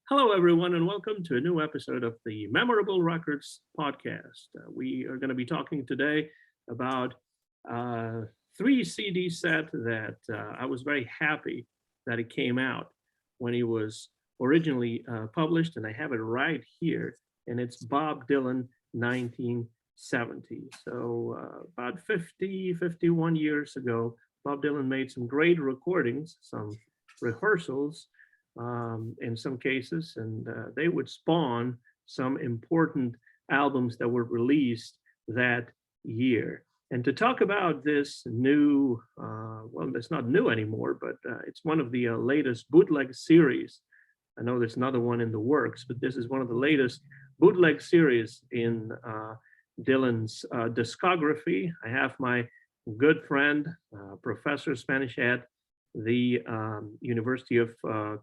Hello, everyone, and welcome to a new episode of the Memorable Records podcast. We are going to be talking today about uh, three CD set that I was very happy that it came out when it was originally published, and I have it right here, and it's Bob Dylan 1970. So about 50, 51 years ago, Bob Dylan made some great recordings, some rehearsals in some cases, and they would spawn some important albums that were released that year. And to talk about this new, well, it's not new anymore, but it's one of the latest bootleg series. I know there's another one in the works, but this is one of the latest bootleg series in Dylan's discography. I have my good friend, Professor Spanish Ed, the University of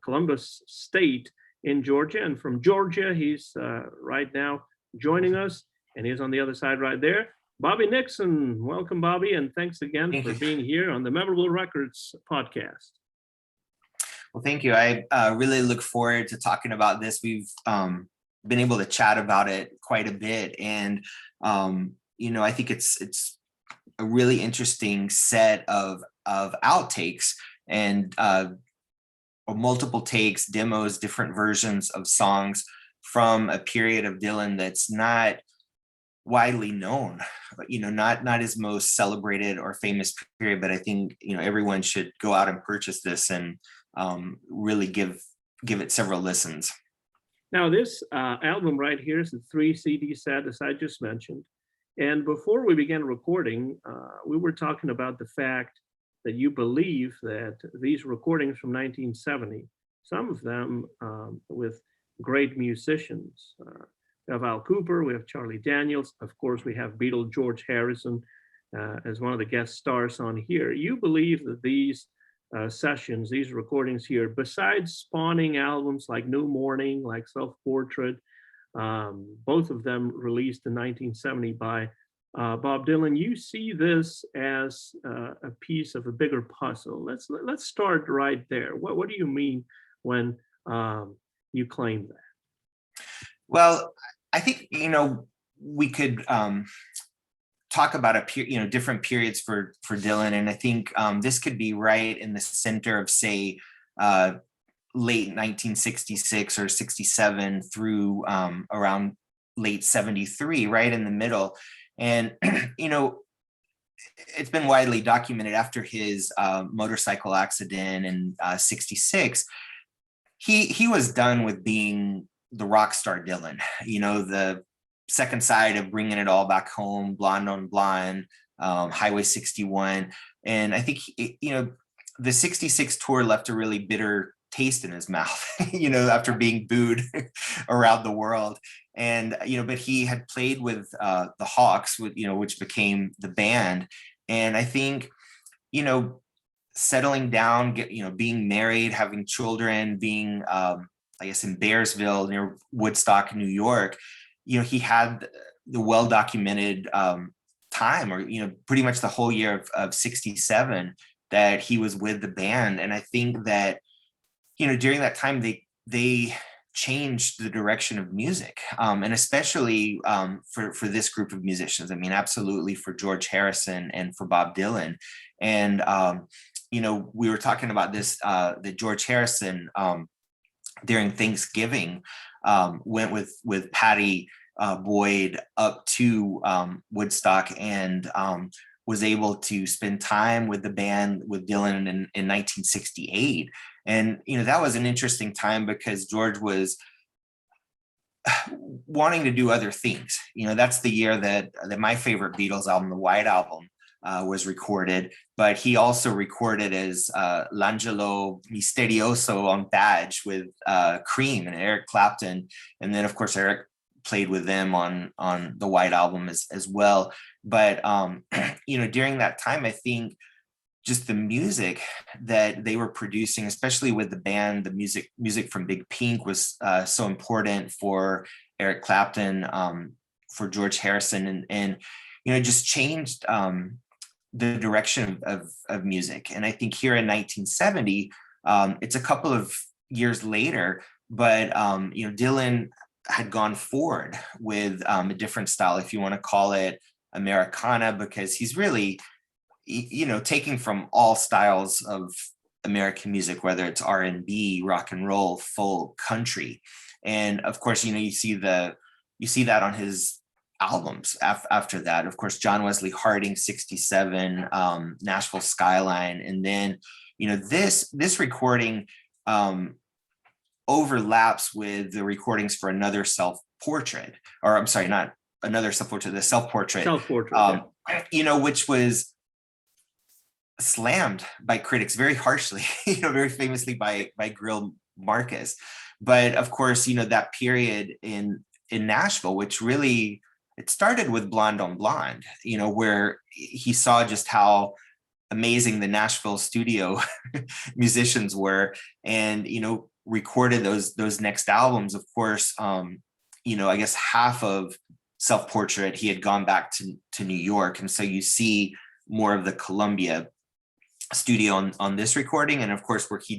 Columbus State in Georgia. And from Georgia, he's right now joining us, and he's on the other side right there. Bobby Nixon. Welcome, Bobby, and thanks again for being here on the Memorable Records podcast. Well, thank you. I really look forward to talking about this. We've been able to chat about it quite a bit, and I think it's a really interesting set of outtakes and multiple takes, demos, different versions of songs from a period of Dylan that's not widely known, but not his most celebrated or famous period. But I think everyone should go out and purchase this and really give it several listens. Now, this album right here is the 3 CD set, as I just mentioned. And before we began recording, we were talking about the fact that you believe that these recordings from 1970, some of them with great musicians, we have Al Cooper, we have Charlie Daniels, of course we have Beatle George Harrison as one of the guest stars on here. You believe that these sessions, these recordings here, besides spawning albums like New Morning, like Self-Portrait, both of them released in 1970 by Bob Dylan, you see this as a piece of a bigger puzzle. Let's start right there. What do you mean when you claim that? Well, I think we could talk about different periods for Dylan, and I think this could be right in the center of, say, late 1966 or 67 through around late 73, right in the middle. And, it's been widely documented after his motorcycle accident in 66, he was done with being the rock star Dylan, the second side of Bringing It All Back Home, Blonde on Blonde, Highway 61. And I think, the 66 tour left a really bitter taste in his mouth, after being booed around the world. And, but he had played with the Hawks, which became the band. And I think, settling down, being married, having children, being, I guess, in Bearsville near Woodstock, New York, he had the well-documented time, or, pretty much the whole year of 67 that he was with the band. And I think that, during that time, they changed the direction of music, and especially for this group of musicians. I mean, absolutely for George Harrison and for Bob Dylan. And we were talking about this, that George Harrison during Thanksgiving went with Patty Boyd up to Woodstock and was able to spend time with the band with Dylan in 1968. And, that was an interesting time because George was wanting to do other things. That's the year that my favorite Beatles album, the White Album, was recorded, but he also recorded as L'Angelo Misterioso on Badge with Cream and Eric Clapton. And then, of course, Eric played with them on the White Album as well. But, during that time, I think just the music that they were producing, especially with the band, the music from Big Pink was so important for Eric Clapton, for George Harrison, and just changed the direction of music. And I think here in 1970, it's a couple of years later, but Dylan had gone forward with a different style, if you want to call it Americana, because he's really, taking from all styles of American music, whether it's R&B, rock and roll, folk, country. And of course, you see that on his albums after that. Of course, John Wesley Harding, 67, Nashville Skyline. And then, this recording overlaps with the recordings for Another Self-Portrait, or I'm sorry, not Another Self-Portrait, the Self-Portrait. Self-Portrait, which was slammed by critics very harshly, very famously by Grill Marcus. But of course, that period in Nashville, which really, it started with Blonde on Blonde, where he saw just how amazing the Nashville studio musicians were, and, recorded those next albums. Of course, I guess half of Self-Portrait, he had gone back to New York. And so you see more of the Columbia studio on this recording. And of course, where he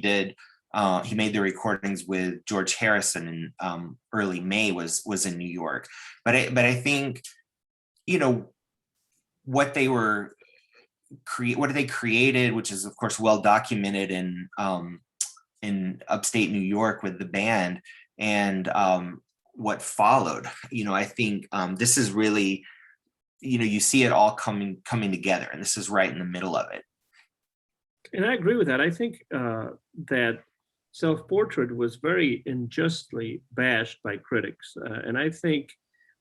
made the recordings with George Harrison in early May was in New York. But I think, what they created, which is of course well documented in upstate New York with the band, and what followed, I think this is really, you see it all coming together, and this is right in the middle of it. And I agree with that. I think that Self-Portrait was very unjustly bashed by critics. And I think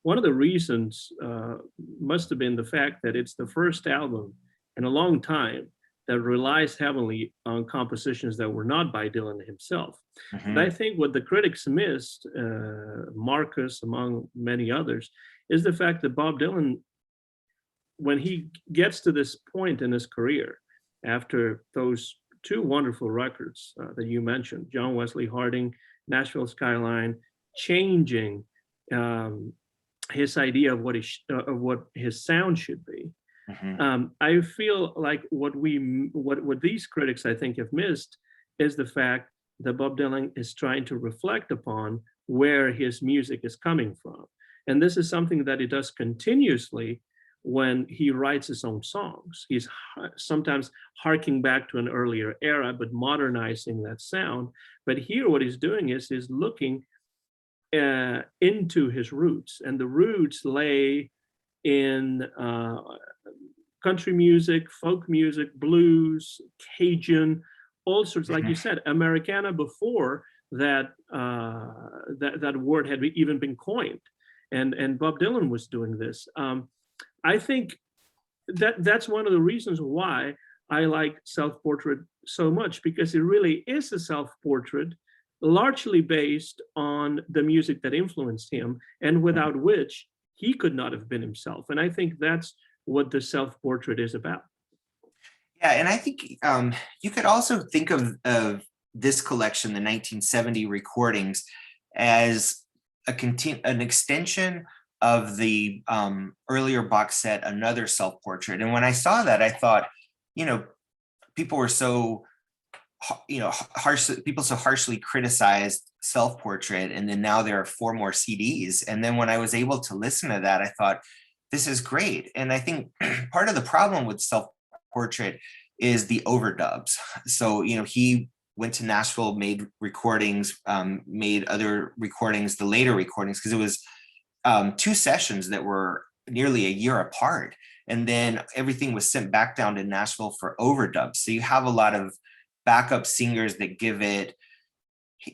one of the reasons must have been the fact that it's the first album in a long time that relies heavily on compositions that were not by Dylan himself. Mm-hmm. And I think what the critics missed, Marcus among many others, is the fact that Bob Dylan, when he gets to this point in his career, after those two wonderful records that you mentioned, John Wesley Harding, Nashville Skyline, changing his idea of what his sound should be. Mm-hmm. I feel like what these critics, I think, have missed is the fact that Bob Dylan is trying to reflect upon where his music is coming from. And this is something that he does continuously when he writes his own songs. He's sometimes harking back to an earlier era, but modernizing that sound. But here what he's doing is he's looking into his roots, and the roots lay in country music, folk music, blues, Cajun, all sorts, like you said, Americana before that that word had even been coined. And Bob Dylan was doing this. I think that's one of the reasons why I like Self-Portrait so much, because it really is a self-portrait, largely based on the music that influenced him, and without which he could not have been himself. And I think that's what the Self-Portrait is about. Yeah, and I think you could also think of this collection, the 1970 recordings, as an extension of the earlier box set, Another Self-Portrait. And when I saw that, I thought, people were so, people so harshly criticized Self-Portrait, and then now there are 4 more CDs. And then when I was able to listen to that, I thought, this is great. And I think part of the problem with Self-Portrait is the overdubs. So, he went to Nashville, made recordings, made other recordings, the later recordings, because it was 2 sessions that were nearly a year apart. And then everything was sent back down to Nashville for overdubs. So you have a lot of backup singers that give it,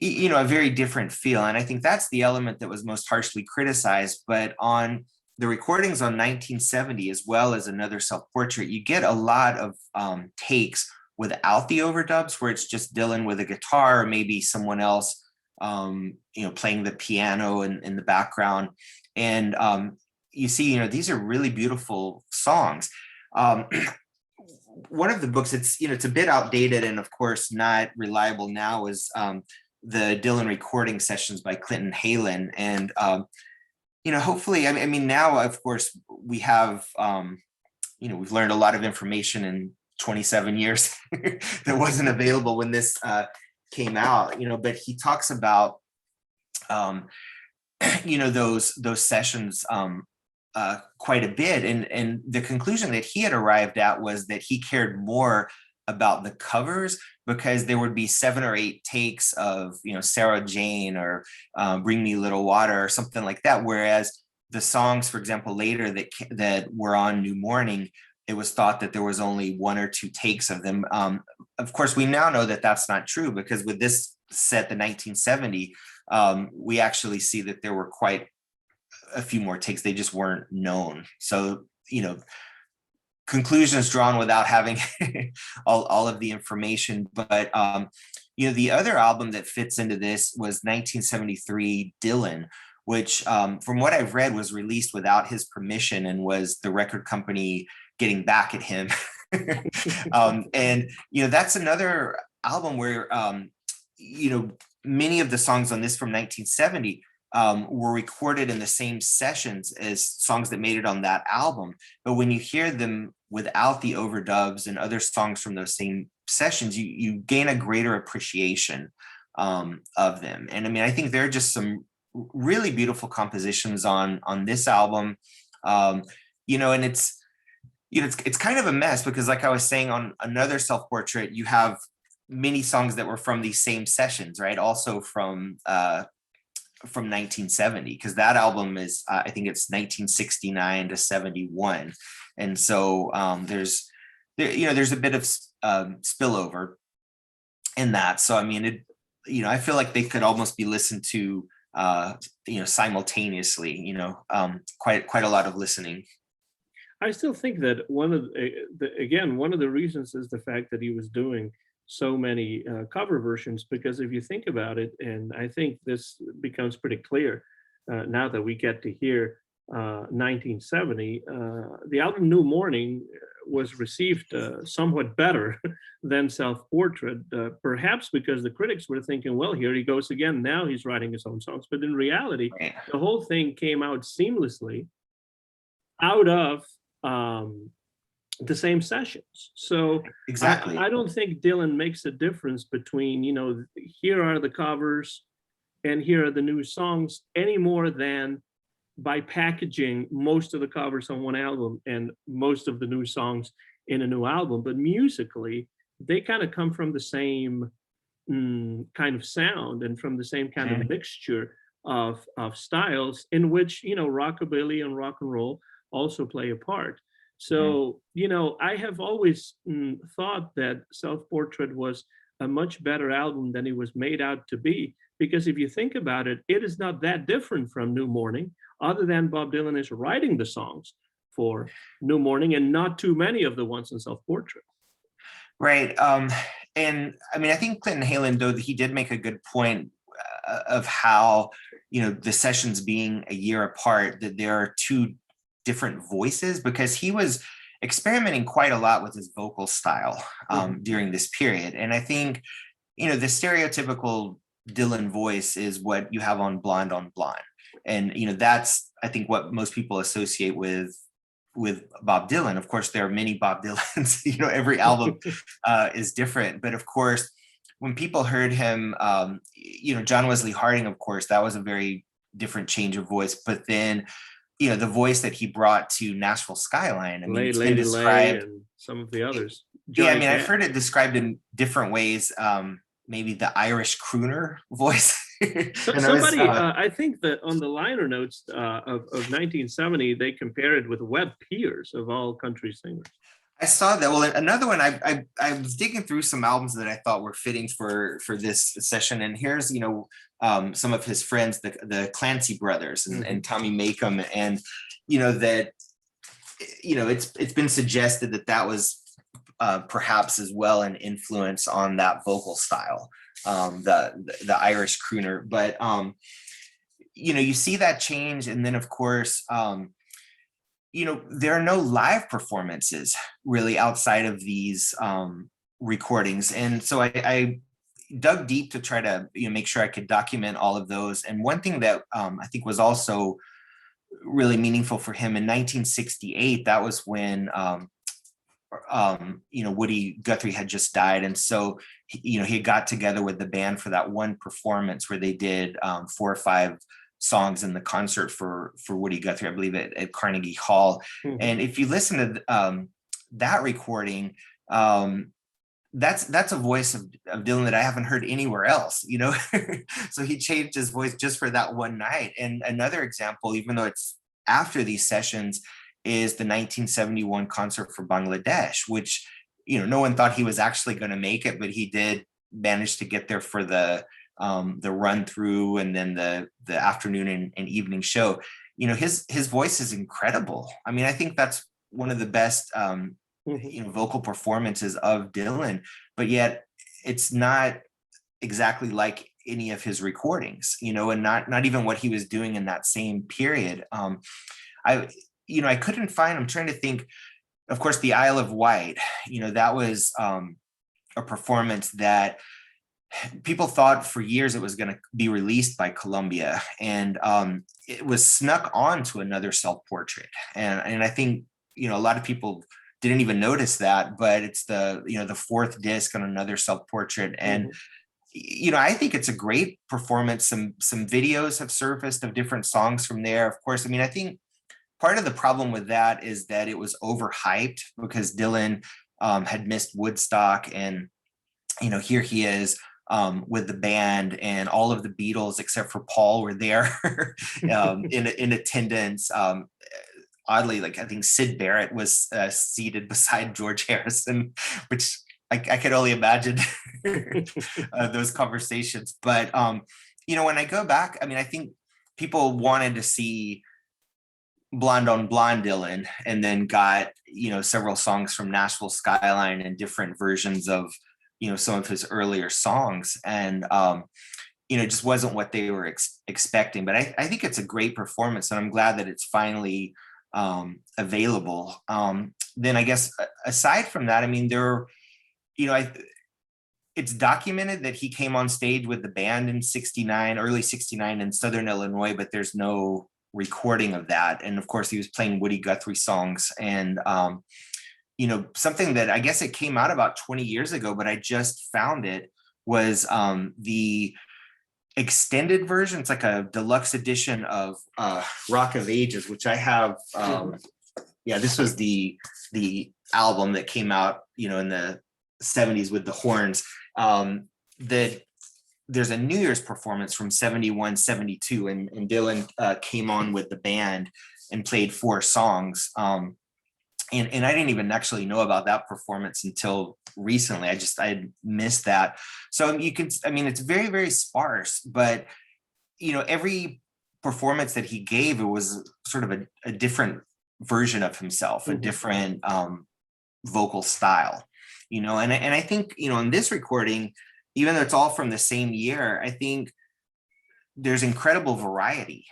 a very different feel. And I think that's the element that was most harshly criticized. But on the recordings on 1970, as well as Another Self-Portrait, you get a lot of takes without the overdubs, where it's just Dylan with a guitar, or maybe someone else, playing the piano in the background. And you see, these are really beautiful songs. One of the books, it's a bit outdated and of course not reliable now, is the Dylan recording sessions by Clinton Halen. And hopefully, I mean, now of course we have, we've learned a lot of information in 27 years that wasn't available when this came out. But he talks about um, those sessions quite a bit. And the conclusion that he had arrived at was that he cared more about the covers, because there would be 7 or 8 takes of, Sarah Jane or Bring Me Little Water or something like that. Whereas the songs, for example, later that were on New Morning, it was thought that there was only 1 or 2 takes of them. Of course, we now know that that's not true, because with this set, the 1970, we actually see that there were quite a few more takes. They just weren't known. So, conclusions drawn without having all of the information. But, the other album that fits into this was 1973 Dylan, which from what I've read was released without his permission and was the record company getting back at him. And, that's another album where, many of the songs on this from 1970 were recorded in the same sessions as songs that made it on that album. But when you hear them without the overdubs and other songs from those same sessions, you gain a greater appreciation of them. And I mean, I think there are just some really beautiful compositions on this album. And it's kind of a mess, because like I was saying, on another Self-Portrait, you have many songs that were from these same sessions, right? Also from 1970, because that album is, I think it's 1969 to 71. And so there's a bit of spillover in that. So, I mean, I feel like they could almost be listened to, simultaneously, quite a lot of listening. I still think that one of the reasons is the fact that he was doing so many cover versions, because if you think about it, and I think this becomes pretty clear now that we get to hear 1970, the album New Morning was received somewhat better than Self-Portrait, perhaps because the critics were thinking, well, here he goes again, now he's writing his own songs. But in reality, the whole thing came out seamlessly out of the same sessions. So exactly, I don't think Dylan makes a difference between, here are the covers and here are the new songs, any more than by packaging most of the covers on one album and most of the new songs in a new album. But musically, they kind of come from the same kind of sound and from the same kind of mixture of styles, in which, rockabilly and rock and roll also play a part. So, I have always thought that Self-Portrait was a much better album than it was made out to be, because if you think about it, it is not that different from New Morning, other than Bob Dylan is writing the songs for New Morning and not too many of the ones in Self-Portrait. Right. And I mean, I think Clinton Halen, though, he did make a good point of how, the sessions being a year apart, that there are 2 different voices, because he was experimenting quite a lot with his vocal style during this period. And I think, the stereotypical Dylan voice is what you have on Blonde on Blonde. And, that's, I think, what most people associate with Bob Dylan. Of course, there are many Bob Dylans, every album is different. But of course, when people heard him, John Wesley Harding, of course, that was a very different change of voice. But then, the voice that he brought to Nashville Skyline, I mean, it's been described, and some of the others. I've heard it described in different ways. Maybe the Irish crooner voice. So somebody, I think that on the liner notes of 1970, they compare it with Webb Pierce, of all country singers. I saw that. Well, another one, I was digging through some albums that I thought were fitting for this session, and here's some of his friends, the Clancy Brothers and Tommy Makem, and that it's been suggested that was perhaps as well an influence on that vocal style, the Irish crooner. But you see that change, and then of course there are no live performances really outside of these recordings. And so I dug deep to try to make sure I could document all of those. And one thing that I think was also really meaningful for him in 1968, that was when Woody Guthrie had just died. And so, he got together with the band for that one performance where they did 4 or 5 songs in the concert for Woody Guthrie, I believe at Carnegie Hall. Mhm. And if you listen to that recording, that's a voice of Dylan that I haven't heard anywhere else, So he changed his voice just for that one night. And another example, even though it's after these sessions, is the 1971 concert for Bangladesh, which, no one thought he was actually going to make it, but he did manage to get there for the run through and then the afternoon and evening show. His voice is incredible. I mean, I think that's one of the best vocal performances of Dylan, but yet it's not exactly like any of his recordings, and not even what he was doing in that same period. I couldn't find, I'm trying to think, of course, the Isle of Wight, that was a performance that people thought for years it was going to be released by Columbia, and it was snuck on to another self-portrait. And I think, a lot of people didn't even notice that, but it's the 4th disc on another self-portrait. And, I think it's a great performance. Some videos have surfaced of different songs from there. Of course, I think part of the problem with that is that it was overhyped because Dylan had missed Woodstock, and here he is with the band, and all of the Beatles except for Paul were there in attendance. Oddly, like I think Syd Barrett was seated beside George Harrison, which I could only imagine those conversations. But when I go back, I think people wanted to see Blonde on Blonde Dylan, and then got several songs from Nashville Skyline and different versions of some of his earlier songs, and it just wasn't what they were expecting. But I think it's a great performance, and I'm glad that it's finally available. Then I guess aside from that, it's documented that he came on stage with the band in early 69 in Southern Illinois, but there's no recording of that. And of course he was playing Woody Guthrie songs, and something that I guess it came out about 20 years ago, but I just found it, was the extended version. It's like a deluxe edition of Rock of Ages, which I have. This was the album that came out in the 70s with the horns. That there's a New Year's performance from 71, 72, and Dylan came on with the band and played 4 songs. And I didn't even actually know about that performance until recently. I had missed that. So you can, it's very, very sparse, but every performance that he gave, it was sort of a different version of himself, a different vocal style, and I think, in this recording, even though it's all from the same year, I think there's incredible variety.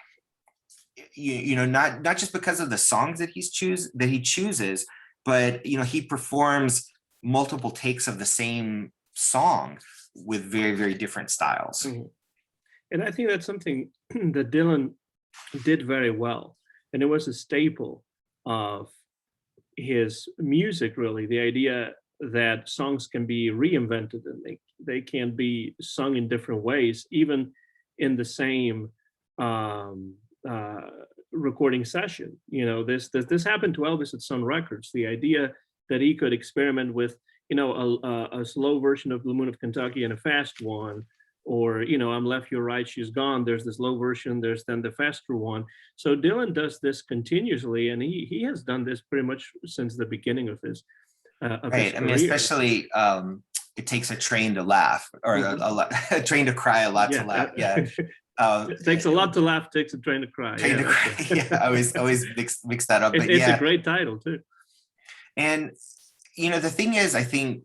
Not just because of the songs that he chooses, but he performs multiple takes of the same song with very, very different styles. And I think that's something that Dylan did very well, and it was a staple of his music, really, the idea that songs can be reinvented and they can be sung in different ways, even in the same recording session. This happened to Elvis at Sun Records. The idea that he could experiment with, a slow version of Blue Moon of Kentucky and a fast one, or I'm Left, You're Right, She's Gone. There's this low version. There's then the faster one. So Dylan does this continuously, and he has done this pretty much since the beginning of his right. Especially. It takes a train to laugh, or a train to cry, a lot to laugh. Yeah. It takes a lot to laugh, takes a train to cry. I always mix that up. It's a great title too. And the thing is, I think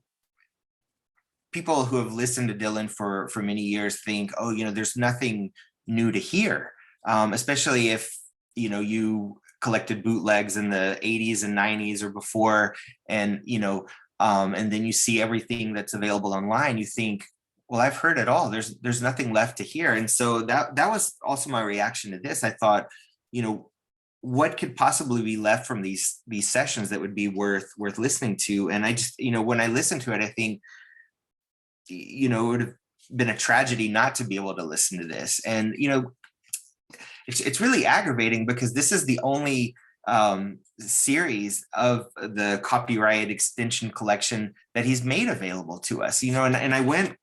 people who have listened to Dylan for many years think, there's nothing new to hear, especially if you collected bootlegs in the 80s and 90s or before, and then you see everything that's available online. You think, well, I've heard it all. There's nothing left to hear. And so that was also my reaction to this. I thought, what could possibly be left from these sessions that would be worth listening to? And I just, when I listen to it, I think, it would have been a tragedy not to be able to listen to this. And, it's really aggravating because this is the only series of the copyright extension collection that he's made available to us, and I went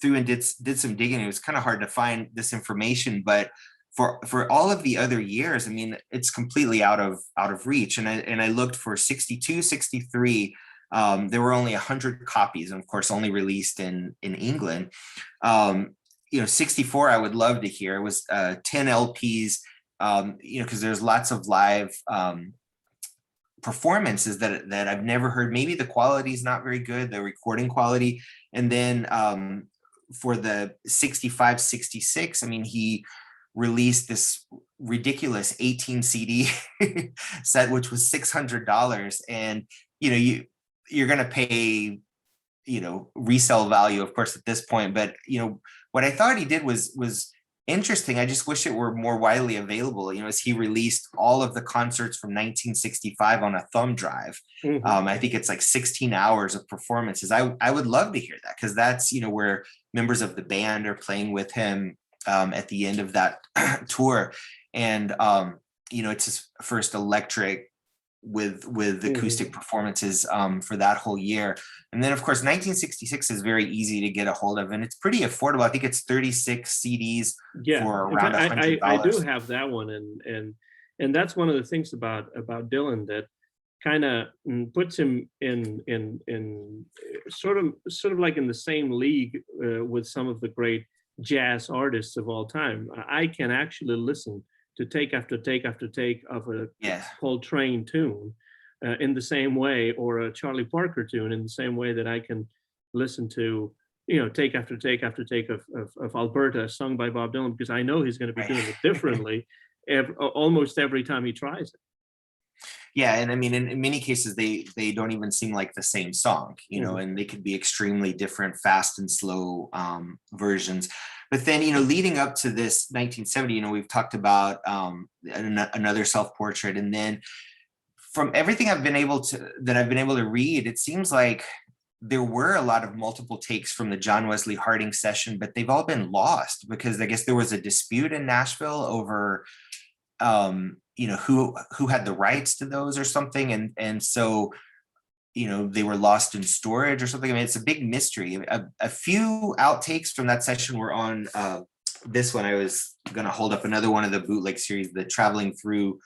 through and did some digging. It was kind of hard to find this information, but for all of the other years, I mean, it's completely out of reach. And I looked for 62, 63. There were only 100 copies, and of course only released in England. 64, I would love to hear. It was 10 LPs, because there's lots of live performances that I've never heard. Maybe the quality is not very good, the recording quality. And then for the 65, 66, I mean, he released this ridiculous 18 CD set, which was $600. And, you're going to pay, resale value, of course, at this point. But, what I thought he did was interesting. I just wish it were more widely available, as he released all of the concerts from 1965 on a thumb drive. Mm-hmm. I think it's like 16 hours of performances. I would love to hear that, because that's, where members of the band are playing with him at the end of that tour. And, it's his first electric with acoustic performances for that whole year. And then of course 1966 is very easy to get a hold of, and it's pretty affordable. I think it's 36 CDs for around $100. I do have that one, and that's one of the things about Dylan that kind of puts him in sort of like in the same league with some of the great jazz artists of all time. I can actually listen to take after take after take of a Coltrane tune in the same way, or a Charlie Parker tune in the same way that I can listen to, take after take after take of Alberta sung by Bob Dylan, because I know he's going to be doing it differently almost every time he tries it. Yeah, and I mean, in many cases, they don't even seem like the same song, and they could be extremely different, fast and slow versions. But then, leading up to this 1970, we've talked about another self-portrait, and then from everything I've been able to read, it seems like there were a lot of multiple takes from the John Wesley Harding session, but they've all been lost because I guess there was a dispute in Nashville over who had the rights to those or something, and so they were lost in storage or something. I mean, it's a big mystery. A few outtakes from that session were on this one. I was gonna hold up another one of the bootleg series, the traveling through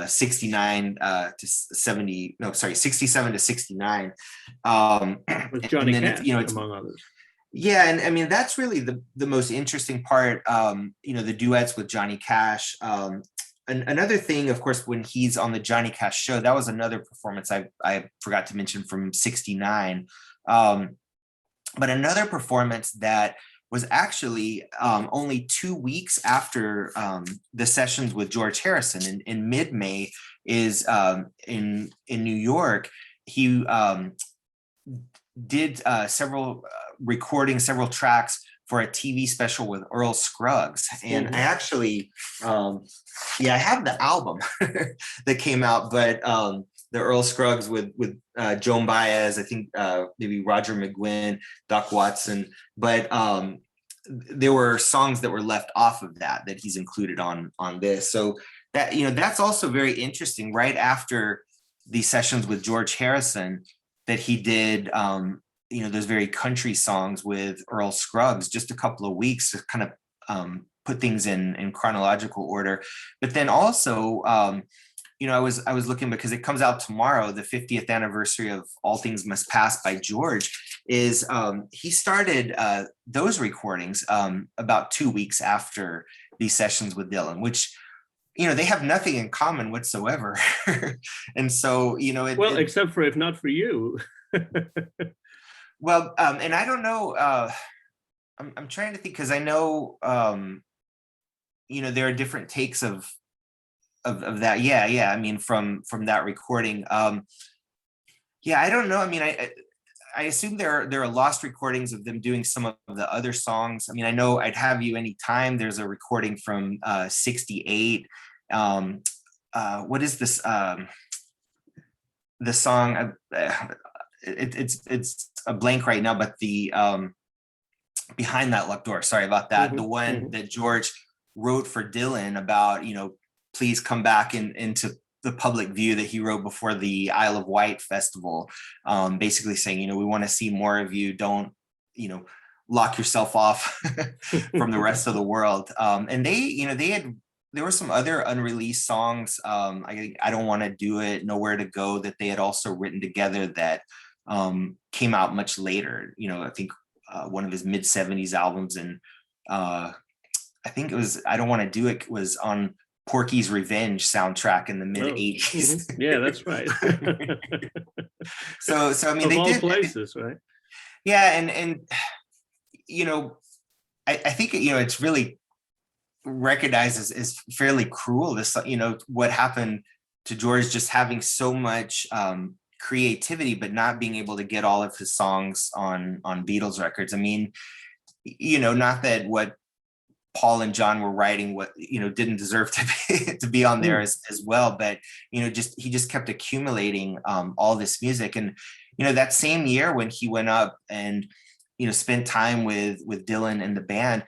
67 to 69 with Johnny Cash, among others. Yeah, and I mean, that's really the most interesting part, the duets with Johnny Cash. Another thing, of course, when he's on the Johnny Cash show, that was another performance I forgot to mention from 69. But another performance that was actually only 2 weeks after the sessions with George Harrison in mid-May is in New York. He did several recordings, several tracks for a TV special with Earl Scruggs. And I actually, I have the album that came out, but the Earl Scruggs with Joan Baez, I think maybe Roger McGuinn, Doc Watson, but there were songs that were left off of that he's included on this. So that, that's also very interesting. Right after these sessions with George Harrison, that he did, those very country songs with Earl Scruggs, just a couple of weeks to kind of put things in chronological order. But then also, I was looking, because it comes out tomorrow, the 50th anniversary of All Things Must Pass by George, is he started those recordings about 2 weeks after these sessions with Dylan, which, they have nothing in common whatsoever. And so, except for if not for you. Well, and I don't know, I'm trying to think, because I know, there are different takes of that. Yeah. I mean, from that recording. I don't know. I mean, I assume there are lost recordings of them doing some of the other songs. I mean, I know I'd Have You Anytime. There's a recording from 68. what is this? The song, it's a blank right now, but the Behind That Locked Door, sorry about that. The one that George wrote for Dylan about, please come back into the public view, that he wrote before the Isle of Wight festival, basically saying, we want to see more of you. Don't, lock yourself off from the rest of the world. And there were some other unreleased songs. I Don't Want to Do It, Nowhere to Go, that they had also written together that came out much later. I think one of his mid 70s albums, and I think it was I Don't Want to Do It was on Porky's Revenge soundtrack in the mid 80s. Yeah, that's right. so I mean, of they all did places, right? Yeah, and I think it's really recognized as fairly cruel. This, what happened to George, just having so much creativity, but not being able to get all of his songs on Beatles records. I mean, not that what Paul and John were writing, what didn't deserve to be on there as well, but he just kept accumulating all this music. And that same year when he went up and spent time with Dylan and the band,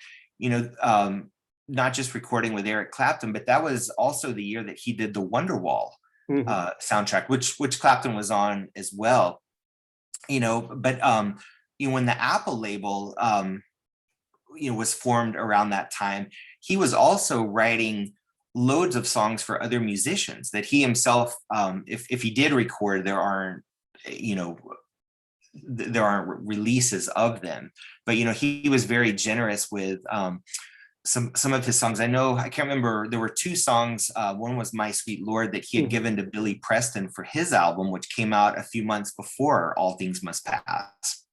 not just recording with Eric Clapton, but that was also the year that he did the Wonderwall soundtrack, which Clapton was on as well. But when the Apple label was formed around that time, he was also writing loads of songs for other musicians that he himself, if he did record, there aren't releases of them, but he was very generous with some of his songs. I can't remember, there were two songs, one was My Sweet Lord, that he had given to Billy Preston for his album, which came out a few months before All Things Must Pass.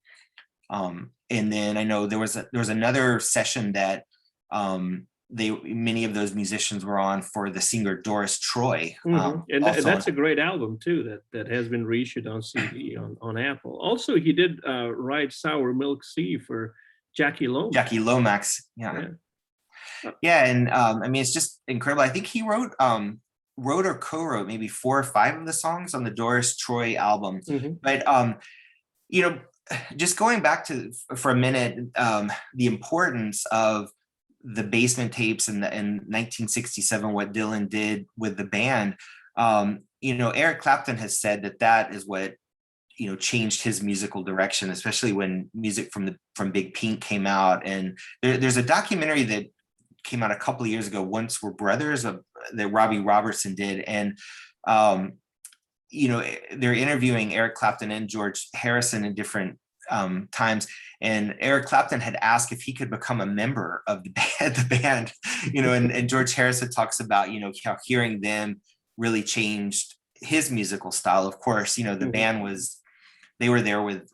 And then I know there was another session that many of those musicians were on for the singer Doris Troy. And that's a great album too, that has been reissued on CD on Apple. Also, he did write Sour Milk Sea for Jackie Lomax. Yeah, and I mean, it's just incredible. I think he wrote or co-wrote maybe 4 or 5 of the songs on the Doris Troy album. But just going back for a minute, the importance of the Basement Tapes in 1967, what Dylan did with the band. Eric Clapton has said that is what changed his musical direction, especially when music from Big Pink came out. And there's a documentary that came out a couple of years ago, Once We're Brothers, that Robbie Robertson did, and they're interviewing Eric Clapton and George Harrison in different times, and Eric Clapton had asked if he could become a member of the band, and George Harrison talks about how hearing them really changed his musical style. Of course, the band they were there with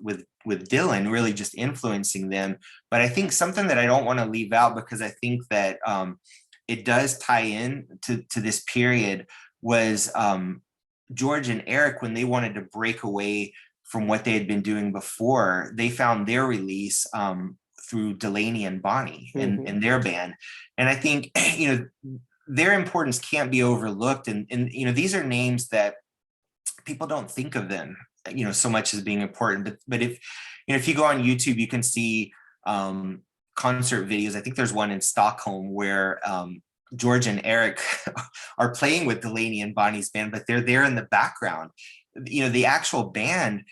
Dylan, really just influencing them. But I think something that I don't want to leave out, because I think that it does tie in to this period, was George and Eric, when they wanted to break away from what they had been doing before, they found their release through Delaney and Bonnie and their band. And I think, their importance can't be overlooked. And these are names that people don't think of them, so much as being important. But if you go on YouTube, you can see concert videos. I think there's one in Stockholm where George and Eric are playing with Delaney and Bonnie's band, but they're there in the background. The actual band,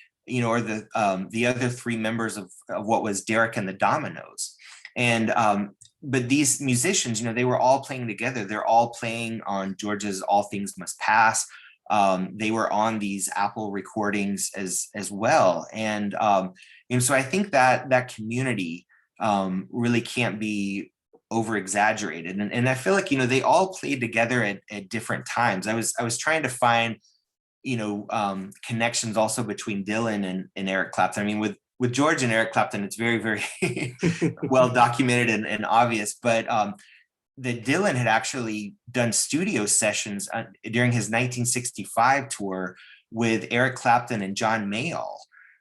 or the other 3 members of what was Derek and the Dominoes. And but these musicians, they were all playing together. They're all playing on George's All Things Must Pass. They were on these Apple recordings as well. And so I think that community really can't be over exaggerated. And I feel like, they all played together at different times. I was trying to find, connections also between Dylan and Eric Clapton. I mean, with George and Eric Clapton, it's very, very well documented and obvious, but that Dylan had actually done studio sessions during his 1965 tour with Eric Clapton and John Mayall,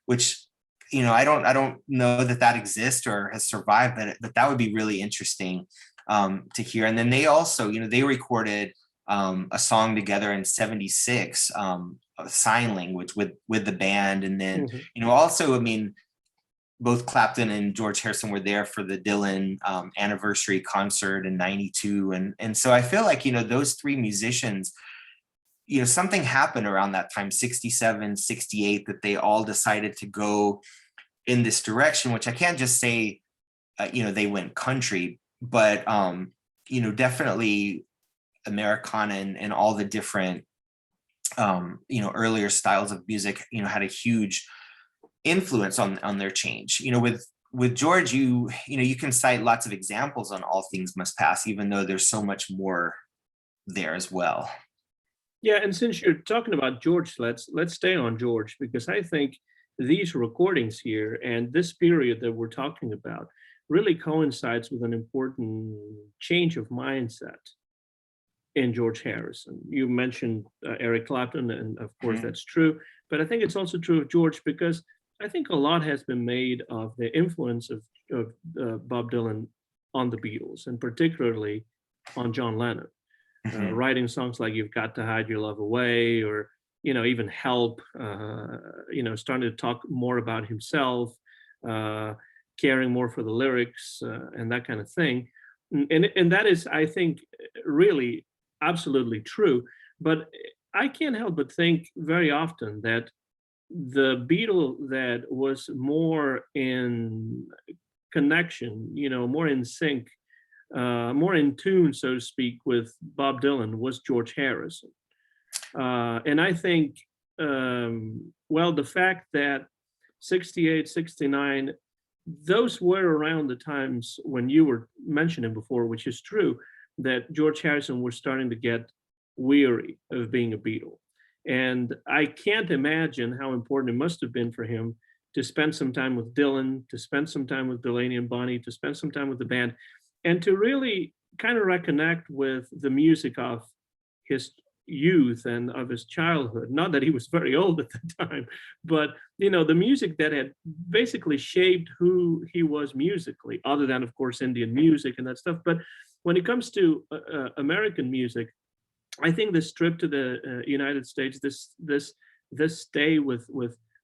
which, I don't know that exists or has survived, but that would be really interesting to hear. And then they also, they recorded a song together in 76, sign language with the band. And then, also, I mean, both Clapton and George Harrison were there for the Dylan anniversary concert in 92. And so I feel like, those three musicians, something happened around that time, 67, 68, that they all decided to go in this direction, which I can't just say, they went country, but, definitely Americana and all the different, earlier styles of music, had a huge influence on their change. With George, you can cite lots of examples on All Things Must Pass, even though there's so much more there as well. Yeah, and since you're talking about George, let's stay on George, because I think these recordings here and this period that we're talking about really coincides with an important change of mindset in George Harrison. You mentioned Eric Clapton, and of course that's true, but I think it's also true of George, because I think a lot has been made of the influence of Bob Dylan on the Beatles, and particularly on John Lennon. Writing songs like "You've Got to Hide Your Love Away," or even "Help," starting to talk more about himself, caring more for the lyrics, and that kind of thing. And that is, I think, really absolutely true. But I can't help but think very often that the Beatle that was more in connection, more in sync, more in tune, so to speak, with Bob Dylan was George Harrison. And I think, the fact that 68, 69, those were around the times when you were mentioning before, which is true, that George Harrison was starting to get weary of being a Beatle. And I can't imagine how important it must have been for him to spend some time with Dylan, to spend some time with Delaney and Bonnie, to spend some time with the band, and to really kind of reconnect with the music of his youth and of his childhood. Not that he was very old at the time, but the music that had basically shaped who he was musically, other than, of course, Indian music and that stuff. But when it comes to American music, I think this trip to the United States, this stay with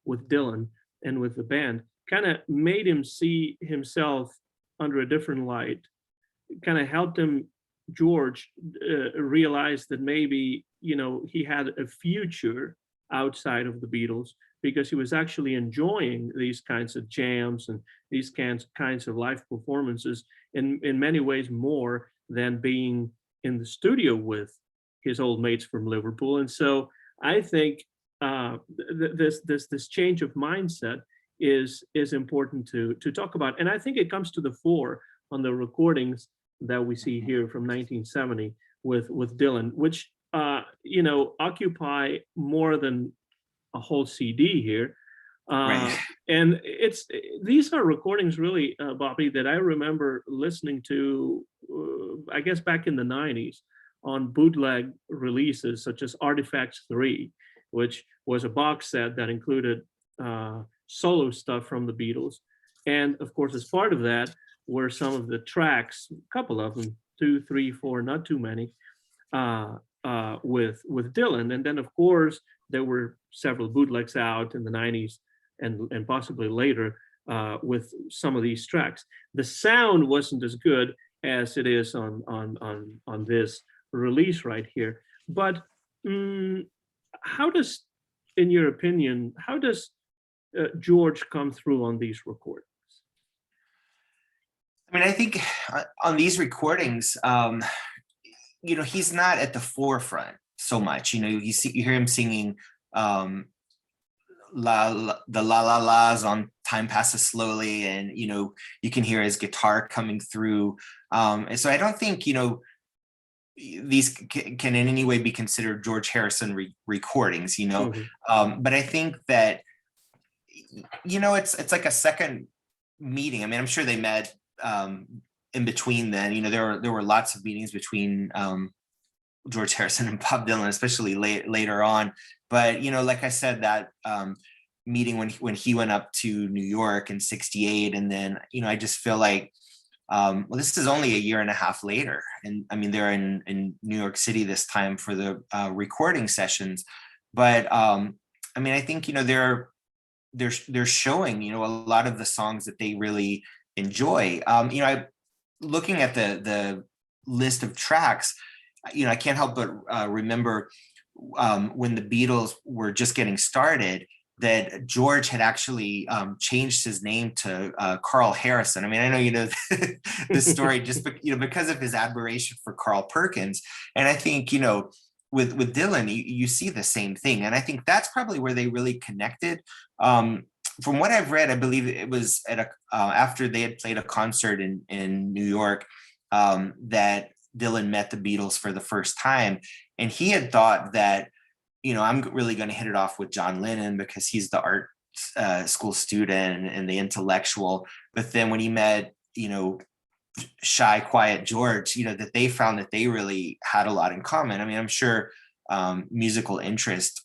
Dylan and with the band, kind of made him see himself under a different light. Kind of helped him, George, realize that maybe he had a future outside of the Beatles, because he was actually enjoying these kinds of jams and these kinds of live performances in many ways more than being in the studio with his old mates from Liverpool. And so I think this change of mindset is important to talk about. And I think it comes to the fore on the recordings that we see here from 1970 with Dylan, which occupy more than a whole CD here. Right. And these are recordings really, Bobby, that I remember listening to, I guess back in the 90s, on bootleg releases such as Artifacts 3, which was a box set that included solo stuff from the Beatles. And of course, as part of that were some of the tracks, a couple of them, 2, 3, 4, not too many, with Dylan. And then, of course, there were several bootlegs out in the 90s and possibly later with some of these tracks. The sound wasn't as good as it is on this release right here. But how does, in your opinion, how does George come through on these recordings? I mean, I think on these recordings, he's not at the forefront so much. You hear him singing the la la la's on Time Passes Slowly, and you can hear his guitar coming through. And so I don't think these can in any way be considered George Harrison recordings. But I think that it's like a second meeting. I mean, I'm sure they met in between then. There were lots of meetings between George Harrison and Bob Dylan, especially later on. But like I said, that meeting when he went up to New York in '68, and then I just feel like Well, this is only a year and a half later, and I mean they're in New York City this time for the recording sessions. But I mean, I think they're showing a lot of the songs that they really enjoy. I looking at the list of tracks, I can't help but remember when the Beatles were just getting started, that George had actually changed his name to Carl Harrison. I mean, I know the story just because of his admiration for Carl Perkins, and I think with Dylan you see the same thing, and I think that's probably where they really connected. From what I've read, I believe it was at after they had played a concert in New York, that Dylan met the Beatles for the first time, and he had thought that, I'm really going to hit it off with John Lennon because he's the art school student and the intellectual. But then when he met, shy, quiet George, that they found that they really had a lot in common. I mean, I'm sure musical interest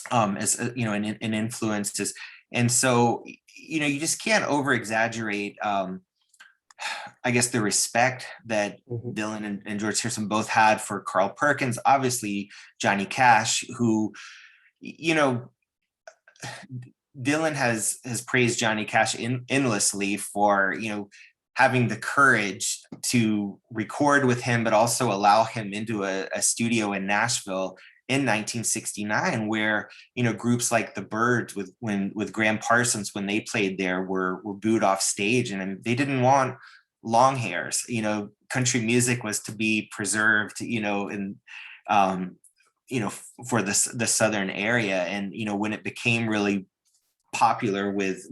as and influences. And so, you just can't over exaggerate, I guess, the respect that Dylan and George Harrison both had for Carl Perkins. Obviously, Johnny Cash, who, Dylan has praised Johnny Cash endlessly for, having the courage to record with him, but also allow him into a studio in Nashville in 1969, where groups like the Byrds with Graham Parsons, when they played there, were booed off stage, and they didn't want long hairs. Country music was to be preserved, in for the southern area. And when it became really popular with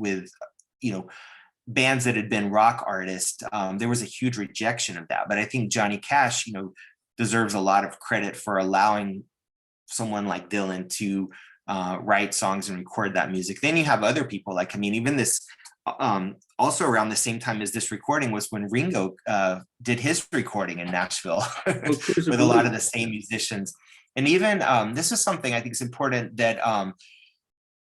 bands that had been rock artists, there was a huge rejection of that. But I think Johnny Cash deserves a lot of credit for allowing someone like Dylan to write songs and record that music. Then you have other people, like, even this also around the same time as this recording was when Ringo did his recording in Nashville with a lot of the same musicians. And even this is something I think is important, that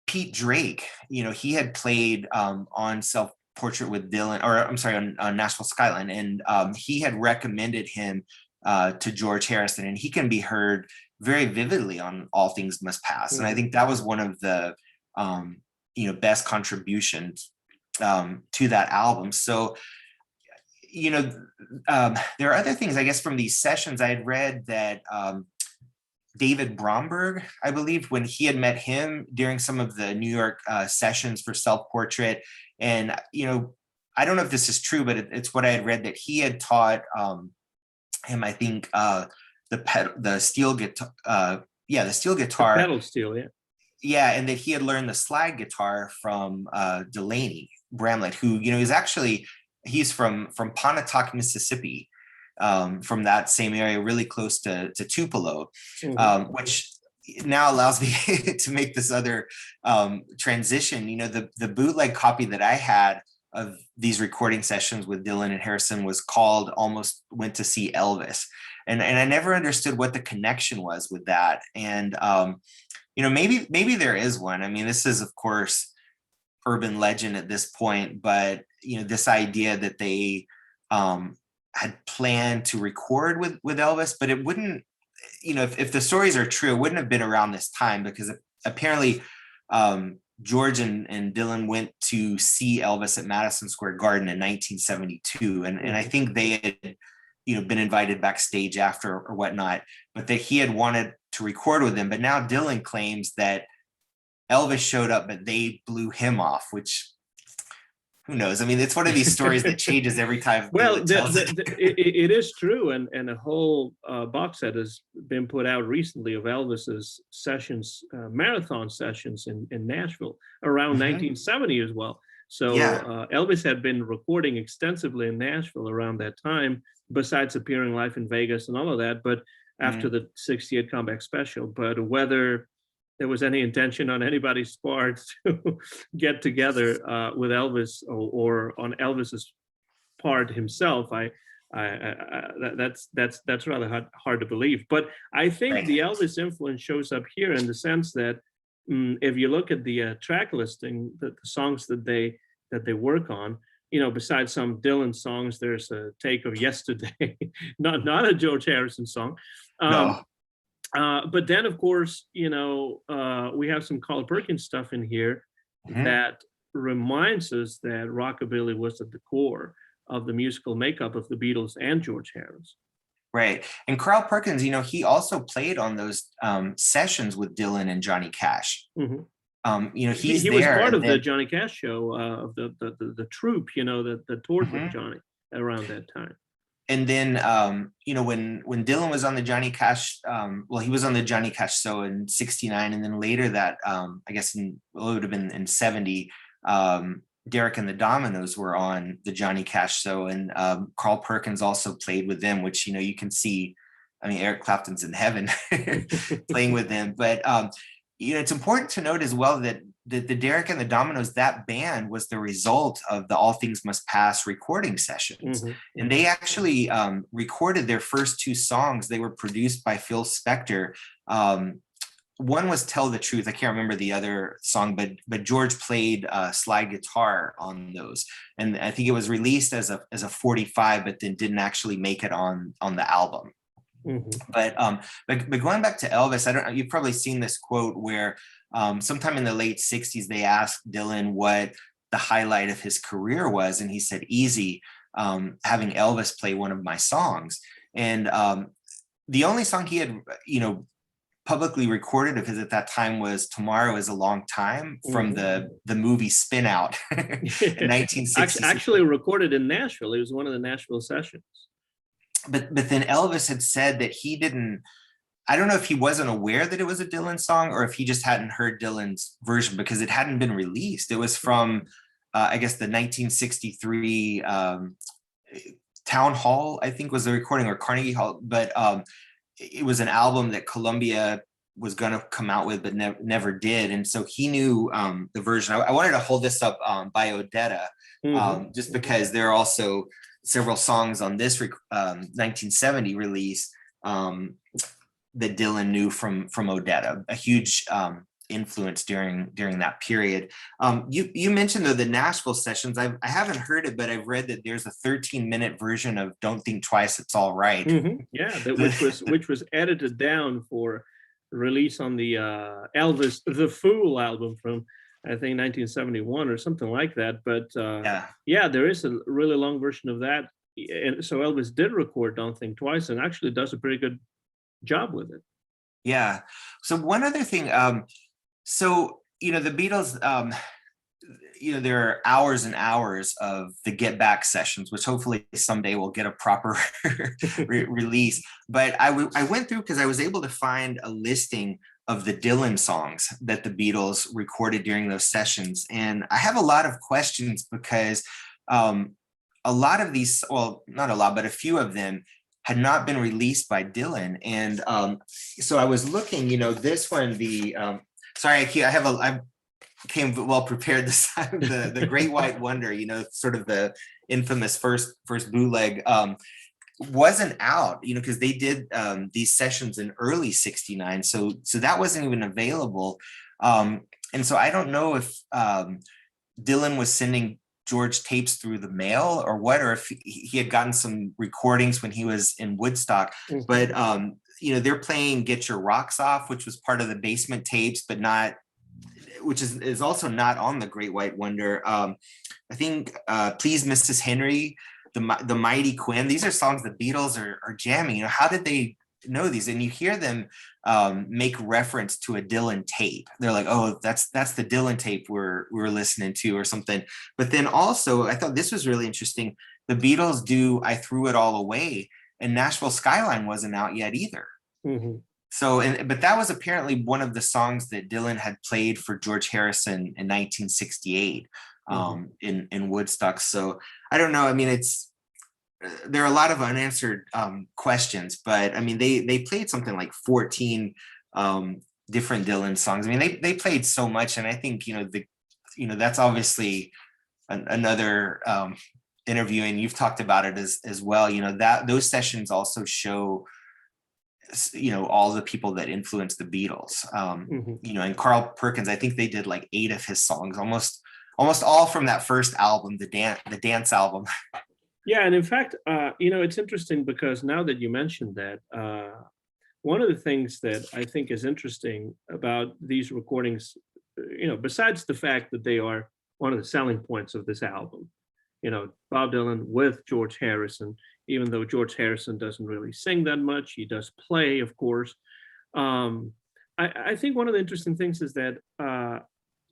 Pete Drake, he had played on Self-Portrait with Dylan, or I'm sorry, on Nashville Skyline, and he had recommended him to George Harrison, and he can be heard very vividly on All Things Must Pass. And I think that was one of the best contributions to that album. So there are other things, I guess, from these sessions. I had read that David Bromberg, I believe, when he had met him during some of the New York sessions for Self-Portrait, and I don't know if this is true, but it's what I had read, that he had taught him, I think, the steel guitar, the steel guitar, the pedal steel, and that he had learned the slide guitar from Delaney Bramlett, who he's from Pontotoc, Mississippi, from that same area, really close to Tupelo, which now allows me to make this other transition. The bootleg copy that I had of these recording sessions with Dylan and Harrison was called Almost Went to See Elvis. And I never understood what the connection was with that. And, maybe there is one. I mean, this is, of course, urban legend at this point, but, this idea that they had planned to record with Elvis, but it wouldn't, if the stories are true, it wouldn't have been around this time, because apparently George and Dylan went to see Elvis at Madison Square Garden in 1972. And I think they had, been invited backstage after or whatnot, but that he had wanted to record with them. But now Dylan claims that Elvis showed up, but they blew him off, which, who knows? I mean, it's one of these stories that changes every time. Well, it is true, and a whole box set has been put out recently of Elvis's sessions, marathon sessions in Nashville around 1970 as well. So Elvis had been recording extensively in Nashville around that time, besides appearing live in Vegas and all of that, but after the 68 comeback special. But whether there was any intention on anybody's part to get together with Elvis, or on Elvis's part himself, that's rather hard to believe. But I think the Elvis influence shows up here in the sense that if you look at the track listing, the songs that they work on, besides some Dylan songs, there's a take of Yesterday, not a George Harrison song. No. But then, of course, we have some Carl Perkins stuff in here Mhm. that reminds us that rockabilly was at the core of the musical makeup of the Beatles and George Harrison. Right. And Carl Perkins, he also played on those sessions with Dylan and Johnny Cash. Mhm. He's He was there. part And of the then, Johnny Cash show of the troupe, that toured with Mhm. Johnny around that time. And then when Dylan was on the Johnny Cash, he was on the Johnny Cash show in '69, and then later that I guess it would have been in '70. Derek and the Dominoes were on the Johnny Cash show, and Carl Perkins also played with them, which you can see. I mean, Eric Clapton's in heaven playing with them, but it's important to note as well that the Derek and the Dominoes, that band was the result of the All Things Must Pass recording sessions. Mhm. And they actually recorded their first two songs. They were produced by Phil Spector. One was Tell the Truth. I can't remember the other song, but George played slide guitar on those. And I think it was released as a 45, but then didn't actually make it on the album. Mhm. But going back to Elvis, you've probably seen this quote where sometime in the late '60s they asked Dylan what the highlight of his career was, and he said, "Easy, having Elvis play one of my songs." And the only song he had, publicly recorded of his at that time was "Tomorrow Is a Long Time" from the movie Spin Out in 1960. Actually recorded in Nashville. It was one of the Nashville sessions. But then Elvis had said that he didn't. I don't know if he wasn't aware that it was a Dylan song or if he just hadn't heard Dylan's version because it hadn't been released. It was from, I guess, the 1963 Town Hall, I think was the recording, or Carnegie Hall. But it was an album that Columbia was going to come out with, but never did. And so he knew the version. I wanted to hold this up by Odetta, just because there are also several songs on this 1970 release that Dylan knew from Odetta, a huge influence during that period. You mentioned the Nashville sessions. I haven't heard it, but I've read that there's a 13-minute version of "Don't Think Twice, It's All Right." Yeah, which was edited down for release on the Elvis the Fool album from, I think, 1971 or something like that. But yeah, there is a really long version of that. And so Elvis did record "Don't Think Twice" and actually does a pretty good job with it. Yeah. So one other thing, so the Beatles, there are hours and hours of the Get Back sessions, which hopefully someday will get a proper release. But I went through because I was able to find a listing of the Dylan songs that the Beatles recorded during those sessions. And I have a lot of questions because a lot of these, well, not a lot, but a few of them had not been released by Dylan. And so I was looking, this one, I came well prepared this time. The Great White Wonder, sort of the infamous first bootleg, wasn't out, because they did these sessions in early '69, so that wasn't even available. And so I don't know if Dylan was sending George tapes through the mail or what, or if he had gotten some recordings when he was in Woodstock. But they're playing "Get Your Rocks Off," which was part of the Basement tapes, but not, which is also not on the Great White Wonder. I think "Please Mrs. Henry," the Mighty Quinn. These are songs the Beatles are jamming. How did they know these? And you hear them make reference to a Dylan tape. They're like, "Oh, that's the Dylan tape we're listening to," or something. But then also, I thought this was really interesting. The Beatles do "I Threw It All Away," and Nashville Skyline wasn't out yet either. So, but that was apparently one of the songs that Dylan had played for George Harrison in 1968 in Woodstock. So I don't know. I mean, there are a lot of unanswered questions, but I mean, they played something like 14 different Dylan songs. I mean, they played so much, and I think that's obviously another interview, and you've talked about it as well. That those sessions also show all the people that influenced the Beatles. And Carl Perkins, I think they did like 8 of his songs, almost almost all from that first album, the dance album. Yeah, and in fact, it's interesting because now that you mentioned that, one of the things that I think is interesting about these recordings, besides the fact that they are one of the selling points of this album, Bob Dylan with George Harrison, even though George Harrison doesn't really sing that much, he does play, of course. Um, I think one of the interesting things is that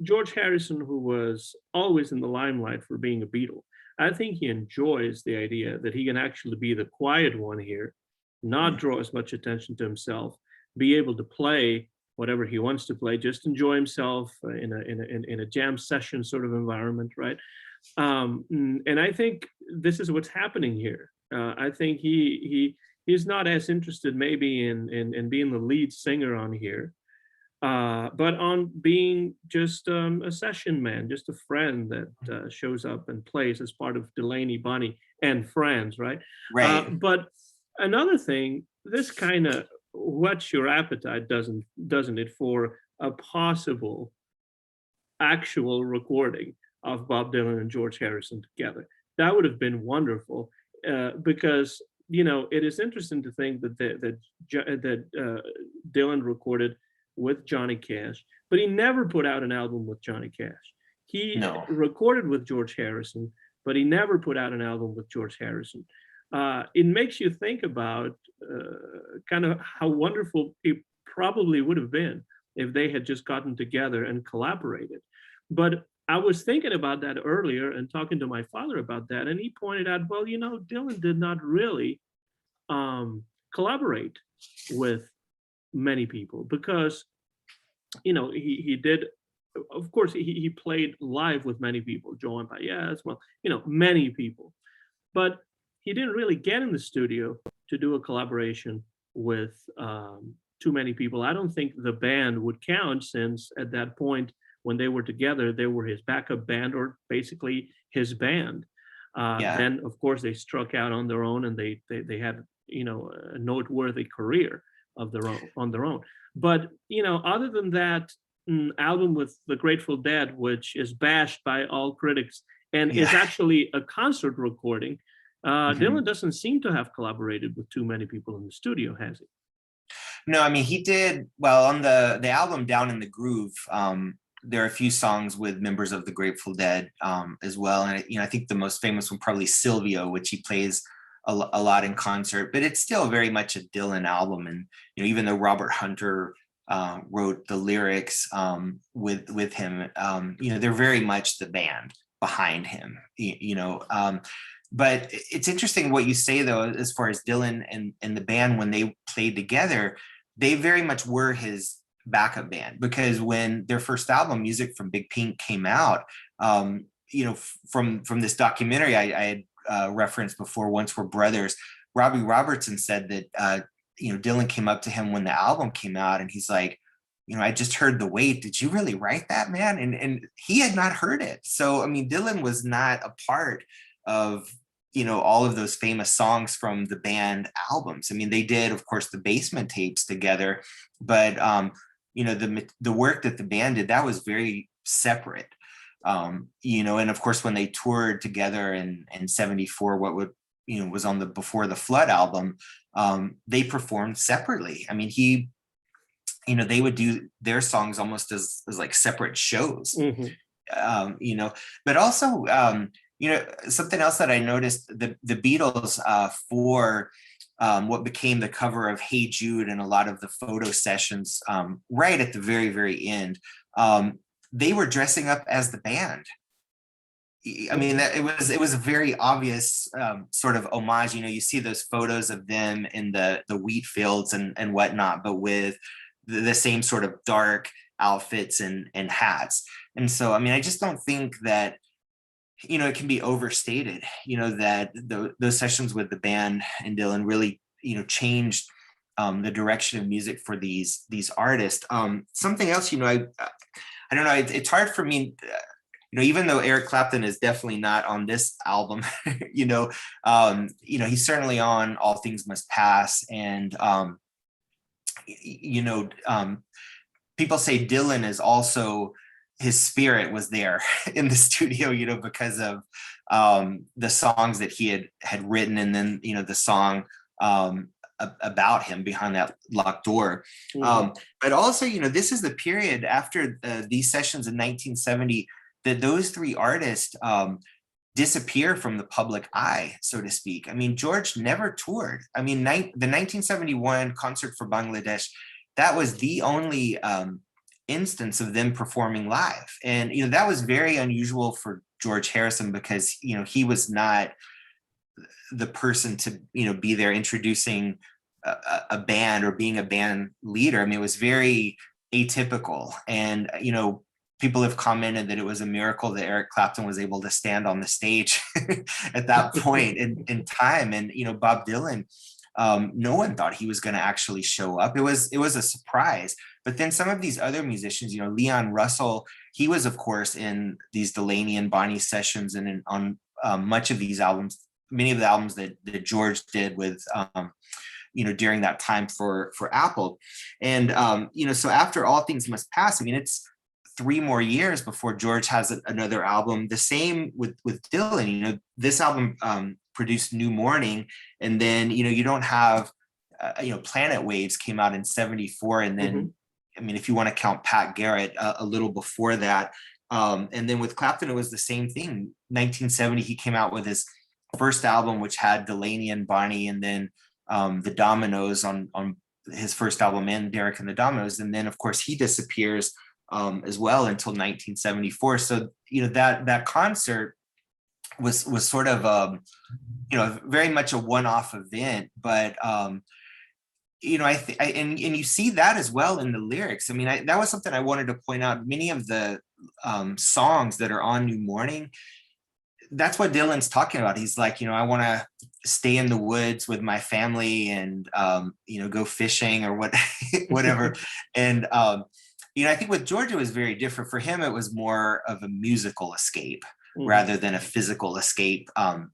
George Harrison, who was always in the limelight for being a Beatle, I think he enjoys the idea that he can actually be the quiet one here, not draw as much attention to himself, be able to play whatever he wants to play, just enjoy himself in a jam session sort of environment, right? And I think this is what's happening here. I think he's not as interested maybe in being the lead singer on here, but on being just a session man, just a friend that shows up and plays as part of Delaney, Bonnie, and Friends, right? Right. But another thing, this kind of whets your appetite, doesn't it, for a possible actual recording of Bob Dylan and George Harrison together? That would have been wonderful, because it is interesting to think that Dylan recorded with Johnny Cash, but he never put out an album with Johnny Cash. He No. recorded with George Harrison, but he never put out an album with George Harrison. It makes you think about kind of how wonderful it probably would have been if they had just gotten together and collaborated. But I was thinking about that earlier and talking to my father about that, and he pointed out, well, Dylan did not really collaborate with many people because he did, of course, he played live with many people, Joan Baez, well, many people, but he didn't really get in the studio to do a collaboration with too many people. I don't think the band would count, since at that point when they were together, they were his backup band, or basically his band. Yeah. Then of course they struck out on their own, and they had a noteworthy career of their own on their own. But other than that album with the Grateful Dead, which is bashed by all critics and is actually a concert recording, Dylan doesn't seem to have collaborated with too many people in the studio, has he? No, I mean, he did well on the album Down in the Groove. There are a few songs with members of the Grateful Dead as well, and I think the most famous one probably Silvio, which he plays a lot in concert. But it's still very much a Dylan album, and even though Robert Hunter wrote the lyrics with him, they're very much the band behind him. But it's interesting what you say, though, as far as Dylan and the band, when they played together, they very much were his backup band, because when their first album, Music from Big Pink, came out, from this documentary I had referenced before, Once We're Brothers, Robbie Robertson said that, Dylan came up to him when the album came out, and he's like, I just heard The Weight. Did you really write that, man? And he had not heard it. So, I mean, Dylan was not a part of all of those famous songs from the band albums. I mean, they did, of course, the Basement tapes together, but the work that the band did, that was very separate. And of course, when they toured together in 74, what would was on the Before the Flood album, they performed separately. I mean, they would do their songs almost as like separate shows. But also something else that I noticed, the Beatles, for what became the cover of Hey Jude and a lot of the photo sessions, right at the very, very end, they were dressing up as the band. I mean, it was a very obvious sort of homage. You see those photos of them in the wheat fields and whatnot, but with the same sort of dark outfits and hats. And so, I mean, I just don't think that it can be overstated, that those sessions with the band and Dylan really, changed the direction of music for these artists. Something else, I don't know, it's hard for me, even though Eric Clapton is definitely not on this album, he's certainly on All Things Must Pass. And, people say Dylan is also his spirit was there in the studio, because of the songs that he had written, and then the song about him behind that locked door. But also, this is the period after these sessions in 1970 that those three artists disappear from the public eye, so to speak. I mean, George never toured. I mean, the 1971 concert for Bangladesh, that was the only instance of them performing live. And, that was very unusual for George Harrison because, he was not the person to, be there introducing a band or being a band leader. I mean, it was very atypical. And, people have commented that it was a miracle that Eric Clapton was able to stand on the stage at that point in time. And, Bob Dylan, no one thought he was going to actually show up. It was a surprise. But then some of these other musicians, Leon Russell, he was, of course, in these Delaney and Bonnie sessions and on much of these albums, many of the albums that George did with, during that time for Apple. And, so after All Things Must Pass, I mean, it's 3 more years before George has another album. The same with Dylan. This album produced New Morning, and then you don't have Planet Waves came out in 74, and then I mean, if you want to count Pat Garrett, a little before that. And then with Clapton, it was the same thing. 1970, he came out with his first album, which had Delaney and Bonnie, and then the Dominoes on his first album, and Derek and the Dominoes. And then, of course, he disappears as well until 1974. So, that concert was sort of, very much a one-off event, but, and you see that as well in the lyrics. I mean, that was something I wanted to point out. Many of the songs that are on New Morning, that's what Dylan's talking about. He's like, I want to stay in the woods with my family and, go fishing or whatever. And, I think with George, it was very different. For him, it was more of a musical escape rather than a physical escape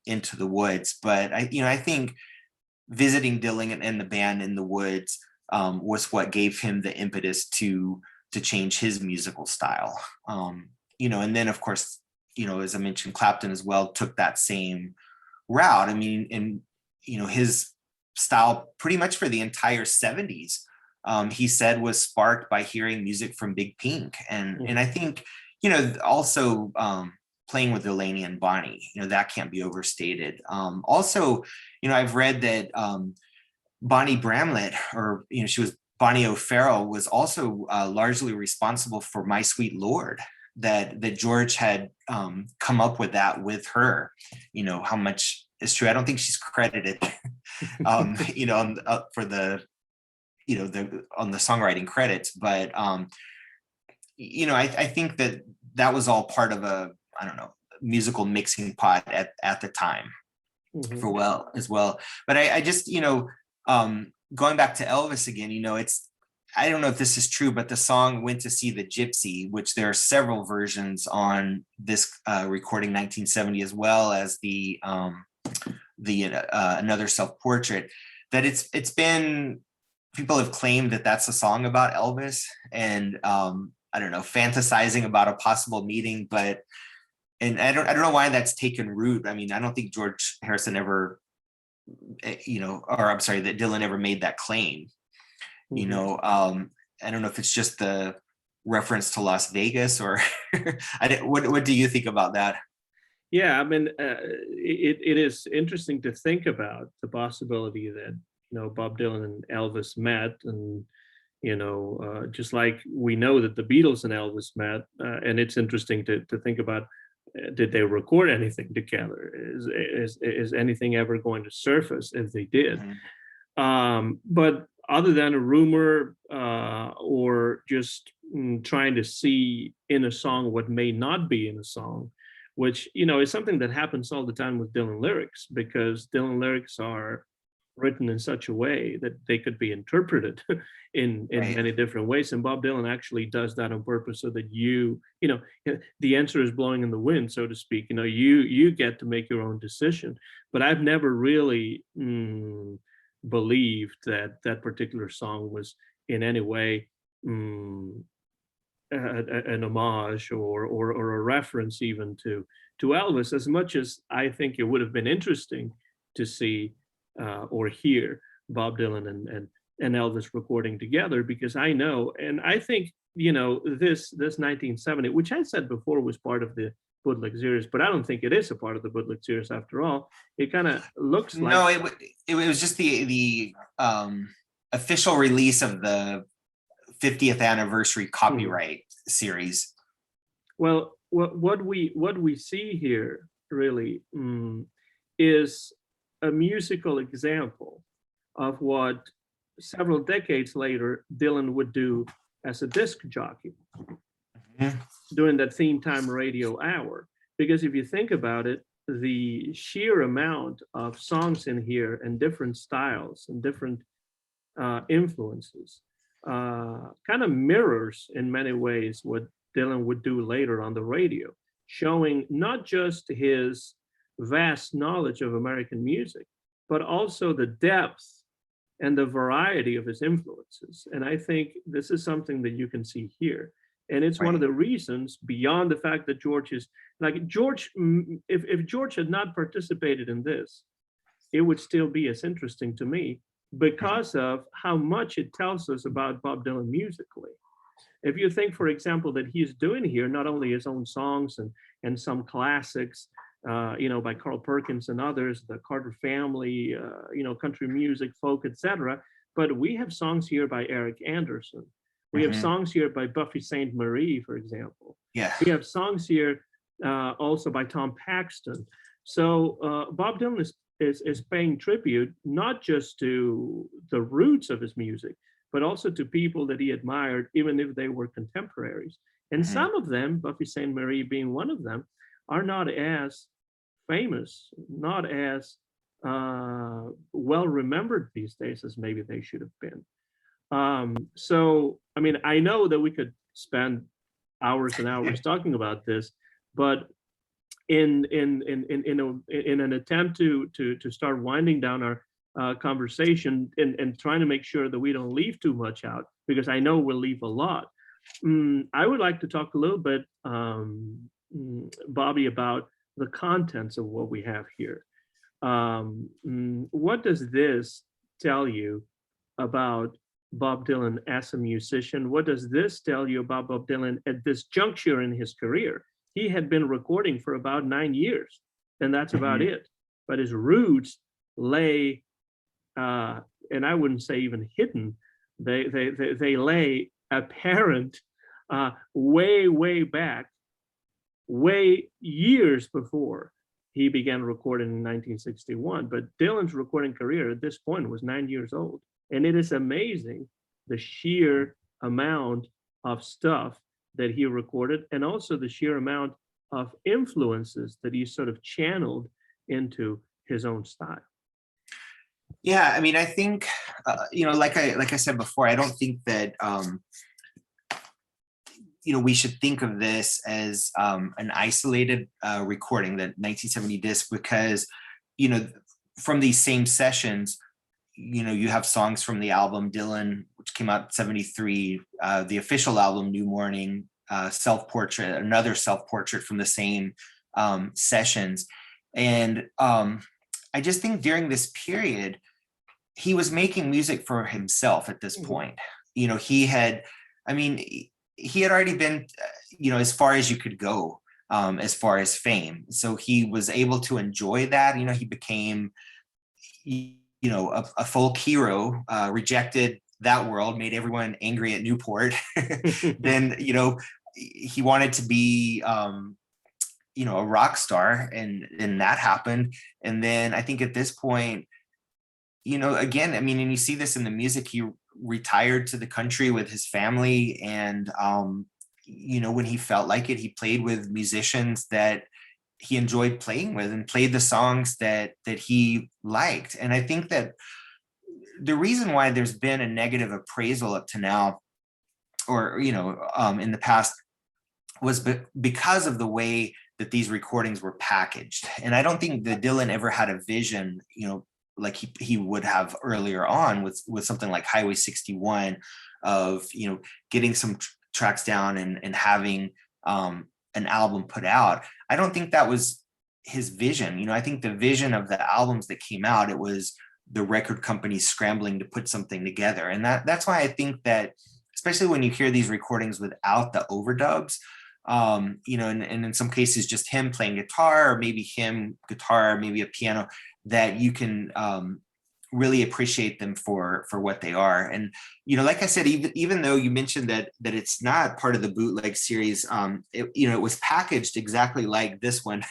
into the woods. But I think visiting Dylan and the band in the woods was what gave him the impetus to change his musical style. And then, of course, as I mentioned, Clapton as well took that same route. I mean, and, his style pretty much for the entire 70s, he said, was sparked by hearing music from Big Pink. And I think, also playing with Delaney and Bonnie, that can't be overstated. Also, I've read that Bonnie Bramlett, or, she was Bonnie O'Farrell, was also largely responsible for My Sweet Lord, that George had come up with that with her. How much is true? I don't think she's credited, for the, on the songwriting credits, but I think that was all part of a, I don't know, musical mixing pot at the time as well. But I just, going back to Elvis again, I don't know if this is true, but the song Went to See the Gypsy, which there are several versions on this recording 1970, as well as the Another Self-Portrait, that it's been, people have claimed that that's a song about Elvis, and I don't know, fantasizing about a possible meeting, and I don't know why that's taken root. I mean, I don't think George Harrison ever, or I'm sorry, that Dylan ever made that claim. I don't know if it's just the reference to Las Vegas or what do you think about that? Yeah, I mean, it is interesting to think about the possibility that, Bob Dylan and Elvis met, and, just like we know that the Beatles and Elvis met, and it's interesting to think about, did they record anything together? Is anything ever going to surface if they did? But other than a rumor or just trying to see in a song what may not be in a song, which, is something that happens all the time with Dylan lyrics, because Dylan lyrics are written in such a way that they could be interpreted in many different ways. And Bob Dylan actually does that on purpose, so that the answer is blowing in the wind, so to speak. You get to make your own decision. But I've never really believed that particular song was in any way an homage or a reference even to Elvis, as much as I think it would have been interesting to see or hear Bob Dylan and Elvis recording together, because I know, and I think, this 1970, which I said before was part of the bootleg series, but I don't think it is a part of the bootleg series after all. It kind of looks like No, it was just the official release of the 50th anniversary copyright series. Well, what we see here really is a musical example of what several decades later Dylan would do as a disc jockey during that theme time radio hour. Because if you think about it, the sheer amount of songs in here and different styles and different influences kind of mirrors in many ways what Dylan would do later on the radio, showing not just his vast knowledge of American music, but also the depth and the variety of his influences. And I think this is something that you can see here. And it's one of the reasons, beyond the fact that George is like George, if George had not participated in this, it would still be as interesting to me because of how much it tells us about Bob Dylan musically. If you think, for example, that he's doing here not only his own songs and some classics, by Carl Perkins and others, the Carter Family, country music, folk, etc., but we have songs here by Eric Anderson. We have songs here by Buffy St. Marie, for example. Yeah. We have songs here also by Tom Paxton. So Bob Dylan is paying tribute not just to the roots of his music, but also to people that he admired, even if they were contemporaries. And some of them, Buffy St. Marie being one of them, are not as famous, not as well remembered these days as maybe they should have been. So, I mean, I know that we could spend hours and hours talking about this, but in an attempt to start winding down our conversation and trying to make sure that we don't leave too much out, because I know we'll leave a lot. I would like to talk a little bit, Bobby, about the contents of what we have here. What does this tell you about Bob Dylan as a musician? What does this tell you about Bob Dylan at this juncture in his career? He had been recording for about 9 years, and that's about it. But his roots lay, and I wouldn't say even hidden, they lay apparent way back, way years before he began recording in 1961. But Dylan's recording career at this point was 9 years old. And it is amazing the sheer amount of stuff that he recorded, and also the sheer amount of influences that he sort of channeled into his own style. Yeah, I mean, I think, like I said before, I don't think that, we should think of this as an isolated recording, that 1970 disc, because, from these same sessions, you have songs from the album Dylan, which came out in 73, the official album New Morning, Self-Portrait, another self-portrait from the same sessions. And I just think during this period, he was making music for himself at this point. He had already been, as far as you could go, as far as fame. So he was able to enjoy that. He became, a folk hero, rejected that world, made everyone angry at Newport. Then, he wanted to be, a rock star, and that happened. And then I think at this point, again, and you see this in the music, he retired to the country with his family. And, when he felt like it, he played with musicians that he enjoyed playing with and played the songs that he liked. And I think that the reason why there's been a negative appraisal up to now, or, in the past, was because of the way that these recordings were packaged. And I don't think that Dylan ever had a vision, like he would have earlier on with something like Highway 61, of, getting some tracks down and having an album put out. I don't think that was his vision. You know, I think the vision of the albums that came out, it was the record companies scrambling to put something together. And that's why I think that, especially when you hear these recordings without the overdubs, you know, and in some cases just him playing guitar, or maybe him guitar, maybe a piano, that you can really appreciate them for what they are. And, you know, like I said, even though you mentioned that it's not part of the bootleg series, it was packaged exactly like this one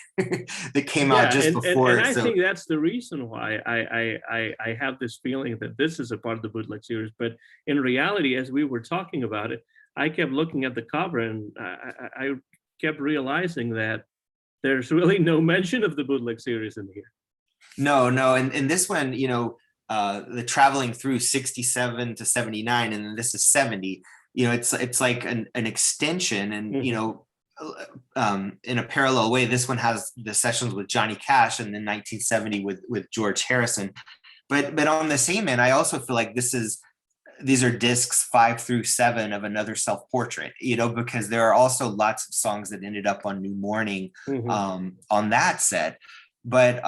that came out just before. And I think that's the reason why I have this feeling that this is a part of the bootleg series. But in reality, as we were talking about it, I kept looking at the cover, and I kept realizing that there's really no mention of the bootleg series in here. No, and this one, you know, the traveling through 67 to 79, and then this is 70. You know, it's like an extension, and you know, in a parallel way, this one has the sessions with Johnny Cash, and then 1970 with George Harrison. But on the same end, I also feel like these are discs 5 through 7 of Another Self-Portrait, you know, because there are also lots of songs that ended up on New Morning on that set. But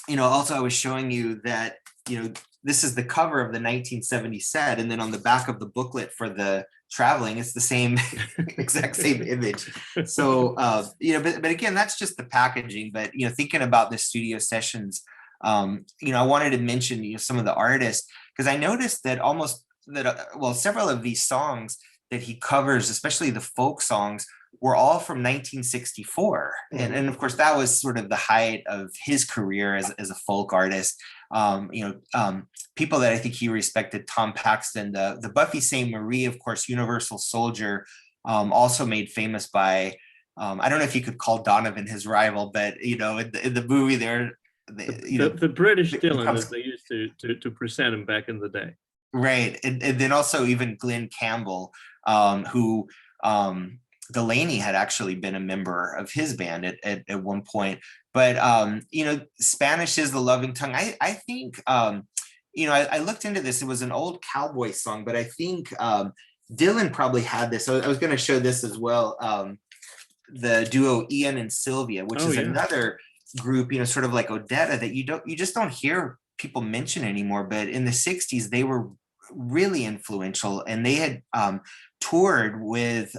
you know, also I was showing you that, you know, this is the cover of the 1970 set, and then on the back of the booklet for the traveling, it's the same exact same image. So you know, but again, that's just the packaging. But you know, thinking about the studio sessions, you know, I wanted to mention, you know, some of the artists, because I noticed that several of these songs that he covers, especially the folk songs, were all from 1964. And of course, that was sort of the height of his career as a folk artist. You know, people that I think he respected, Tom Paxton, the Buffy Sainte-Marie, of course, Universal Soldier, also made famous by, I don't know if you could call Donovan his rival, but, you know, in the movie there, the British Dylan, as they used to present him back in the day. Right. And then also even Glenn Campbell, who Delaney had actually been a member of his band at one point. But, you know, Spanish is the Loving Tongue. I think, you know, I looked into this. It was an old cowboy song, but I think Dylan probably had this. So I was going to show this as well. The duo Ian and Silvia, which is another group, you know, sort of like Odetta, that you just don't hear people mention anymore. But in the 60s, they were really influential, and they had toured with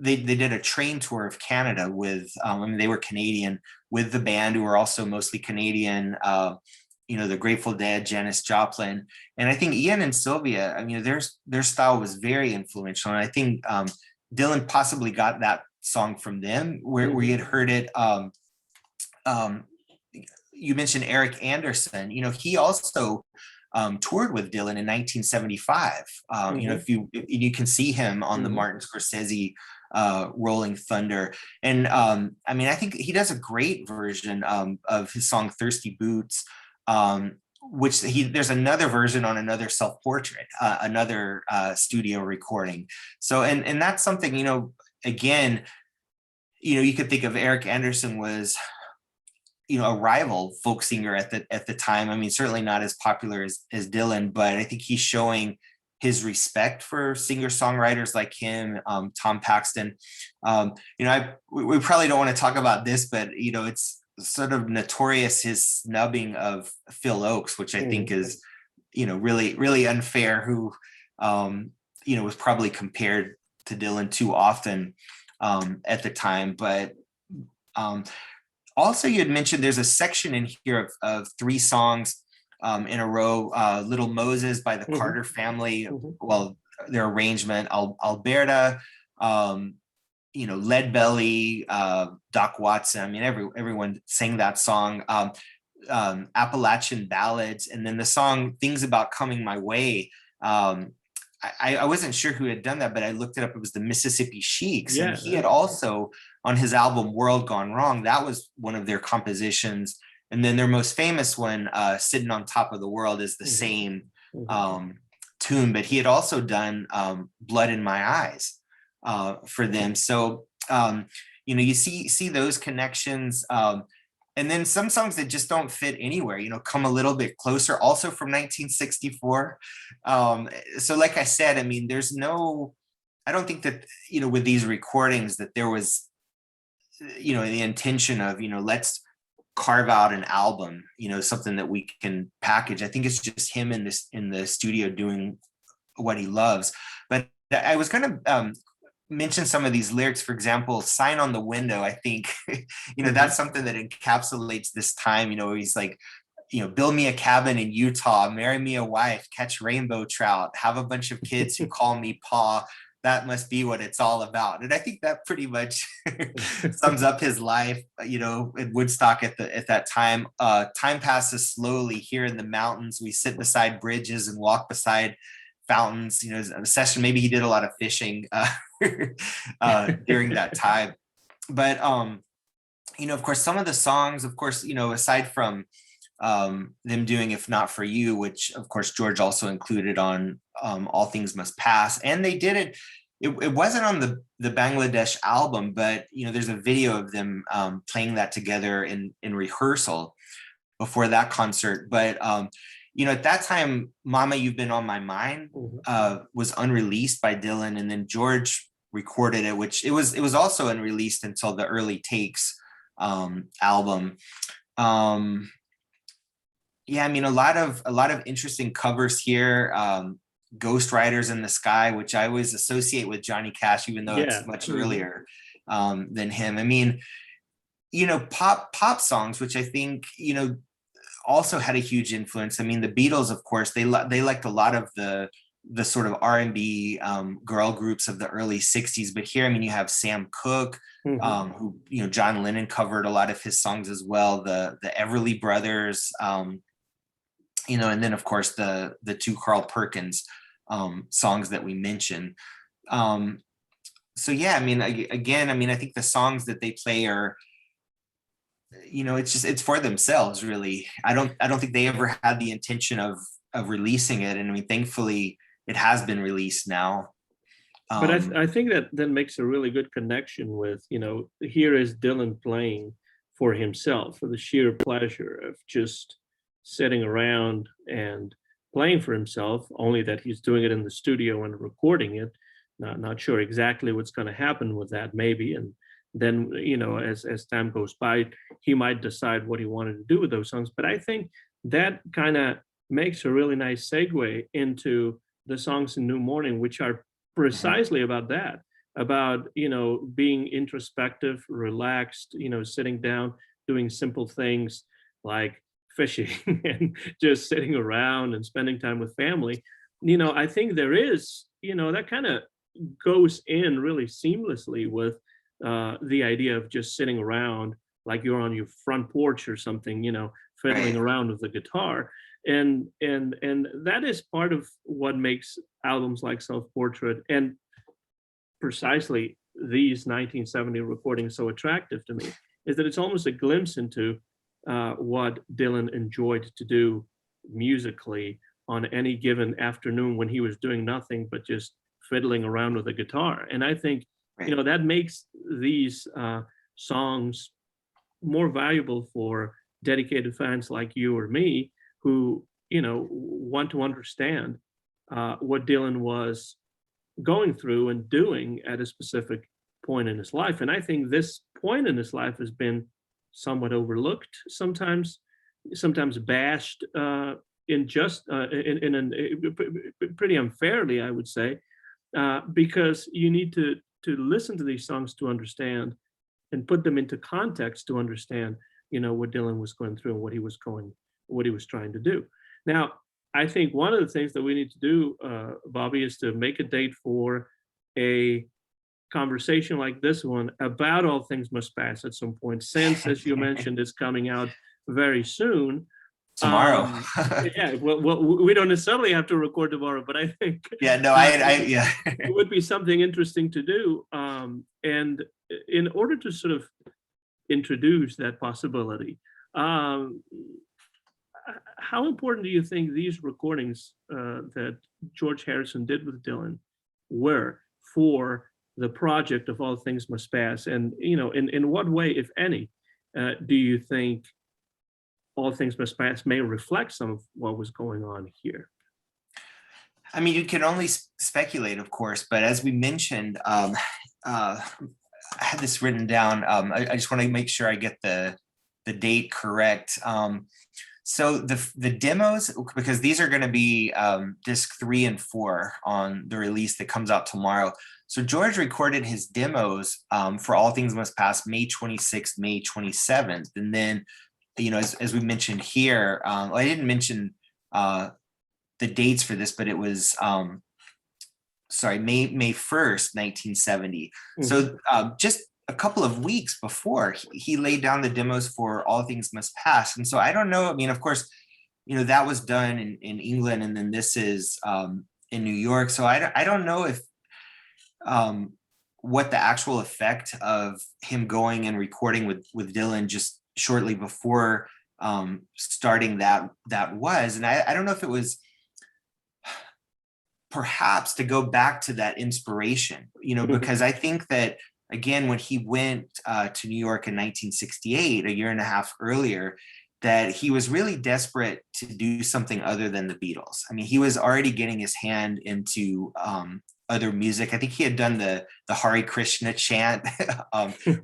they did a train tour of Canada with I mean, they were Canadian, with the band, who were also mostly Canadian, you know, the Grateful Dead, Janis Joplin. And I think Ian and Sylvia, I mean, their style was very influential, and I think Dylan possibly got that song from them, where he had heard it. You mentioned Eric Anderson. You know, he also toured with Dylan in 1975. You know, if you can see him on the Martin Scorsese Rolling Thunder. And I mean, I think he does a great version of his song Thirsty Boots, which there's another version on Another Self-Portrait, another studio recording. So, and that's something, you know, again, you know, you could think of Eric Anderson was, you know, a rival folk singer at the time. I mean, certainly not as popular as Dylan, but I think he's showing his respect for singer-songwriters like him, Tom Paxton. You know, we probably don't want to talk about this, but, you know, it's sort of notorious, his snubbing of Phil Oakes, which I think is, you know, really, really unfair, who, you know, was probably compared to Dylan too often at the time. But also, you had mentioned there's a section in here of 3 songs in a row. Little Moses by the Carter Family, well, their arrangement, Alberta, you know, Lead Belly, Doc Watson. I mean, everyone sang that song. Appalachian Ballads, and then the song Things About Coming My Way. I wasn't sure who had done that, but I looked it up. It was the Mississippi Sheiks, and he had also, on his album World Gone Wrong, that was one of their compositions. And then their most famous one, Sitting on Top of the World, is the same tune, but he had also done Blood in My Eyes for them. So, you know, you see those connections. And then some songs that just don't fit anywhere, you know, Come a Little Bit Closer, also from 1964. So like I said, I mean, there's no I don't think that, with these recordings that there was, the intention of, let's carve out an album, something that we can package. I think it's just him in the studio doing what he loves. But I was going to mention some of these lyrics. For example, Sign on the Window, I think, that's something that encapsulates this time, where he's like, build me a cabin in Utah, marry me a wife, catch rainbow trout, have a bunch of kids who call me Pa. That must be what it's all about. And I think that pretty much sums up his life, in Woodstock at that time. Time passes slowly here in the mountains. We sit beside bridges and walk beside fountains. A session, maybe he did a lot of fishing during that time. But, of course, some of the songs, of course, aside from them doing If Not For You, which of course George also included on All Things Must Pass, and they did it wasn't on the Bangladesh album, but there's a video of them playing that together in rehearsal before that concert. But at that time, Mama You've Been on My Mind was unreleased by Dylan, and then George recorded it, which it was also unreleased until the Early Takes album. Yeah, I mean, a lot of interesting covers here. Ghost Riders in the Sky, which I always associate with Johnny Cash, even though it's much earlier than him. I mean, pop songs, which I think, also had a huge influence. I mean, the Beatles, of course, they liked a lot of the sort of R&B girl groups of the early 60s. But here, I mean, you have Sam Cooke, who, John Lennon covered a lot of his songs as well, the Everly Brothers, and then of course the two Carl Perkins songs that we mentioned. So yeah, I mean, I think the songs that they play are, it's for themselves, really. I don't think they ever had the intention of releasing it, and I mean, thankfully it has been released now. But I think that makes a really good connection with, here is Dylan playing for himself, for the sheer pleasure of just sitting around and playing for himself, only that he's doing it in the studio and recording it. Not sure exactly what's going to happen with that, maybe. And then, as time goes by, he might decide what he wanted to do with those songs. But I think that kind of makes a really nice segue into the songs in New Morning, which are precisely about that, about, being introspective, relaxed, sitting down, doing simple things like fishing and just sitting around and spending time with family. I think there is, that kind of goes in really seamlessly with the idea of just sitting around like you're on your front porch or something, fiddling around with the guitar. And that is part of what makes albums like Self-Portrait and precisely these 1970 recordings so attractive to me, is that it's almost a glimpse into what Dylan enjoyed to do musically on any given afternoon when he was doing nothing but just fiddling around with a guitar. And I think, that makes these songs more valuable for dedicated fans like you or me who, want to understand what Dylan was going through and doing at a specific point in his life. And I think this point in his life has been somewhat overlooked, sometimes bashed pretty unfairly, I would say, because you need to listen to these songs to understand and put them into context to understand, what Dylan was going through and what he was trying to do. Now, I think one of the things that we need to do, Bobby, is to make a date for a conversation like this one about All Things Must Pass at some point, since, as you mentioned, it's coming out very soon. Tomorrow. Yeah, well, we don't necessarily have to record tomorrow, but I think it would be something interesting to do. And in order to sort of introduce that possibility, how important do you think these recordings that George Harrison did with Dylan were for the project of All Things Must Pass? And, in what way, if any, do you think All Things Must Pass may reflect some of what was going on here? I mean, you can only speculate, of course, but as we mentioned, I had this written down. I just want to make sure I get the date correct. So the demos, because these are going to be disc 3 and 4 on the release that comes out tomorrow. So George recorded his demos for All Things Must Pass May 26th, May 27th. And then, as we mentioned here, I didn't mention the dates for this, but it was May 1st, 1970. Mm-hmm. So just a couple of weeks before he laid down the demos for All Things Must Pass. And so I don't know, I mean, of course, that was done in England, and then this is in New York. So I don't know if what the actual effect of him going and recording with Dylan just shortly before starting that was. And I don't know if it was perhaps to go back to that inspiration, because I think that, again, when he went to New York in 1968, a year and a half earlier, that he was really desperate to do something other than the Beatles. I mean, he was already getting his hand into other music. I think he had done the Hare Krishna chant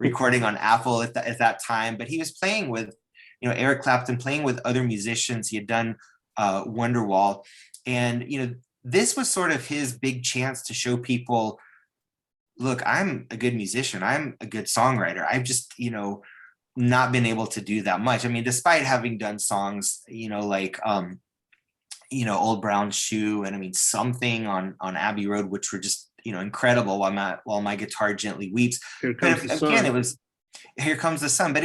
recording on Apple at that time, but he was playing with, Eric Clapton, playing with other musicians. He had done Wonderwall. And, this was sort of his big chance to show people, look, I'm a good musician. I'm a good songwriter. I've just, not been able to do that much. I mean, despite having done songs, like, Old Brown Shoe, and I mean, Something on Abbey Road, which were just, incredible, while my guitar gently weeps. But again, it was Here Comes the Sun. But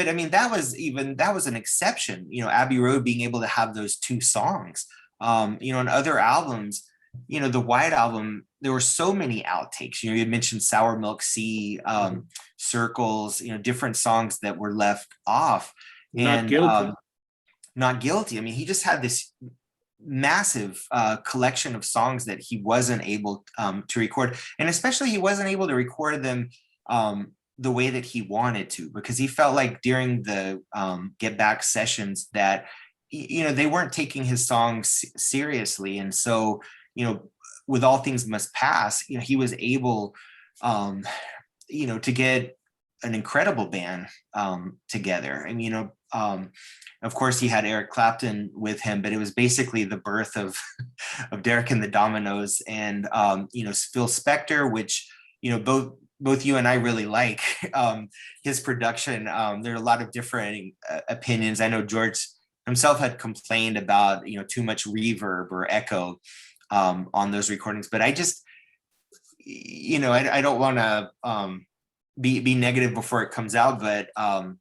I mean, that was an exception, Abbey Road being able to have those two songs. On other albums, the White Album, there were so many outtakes. You had mentioned Sour Milk Sea, Circles, different songs that were left off. Not Guilty. Not Guilty. I mean, he just had this massive collection of songs that he wasn't able to record. And especially he wasn't able to record them the way that he wanted to, because he felt like during the Get Back sessions that, they weren't taking his songs seriously. And so, with All Things Must Pass, he was able, to get an incredible band together. And, of course, he had Eric Clapton with him, but it was basically the birth of Derek and the Dominoes, and, Phil Spector, which, both you and I really like his production. There are a lot of different opinions. I know George himself had complained about, too much reverb or echo on those recordings, but I just, I don't want to be negative before it comes out, but for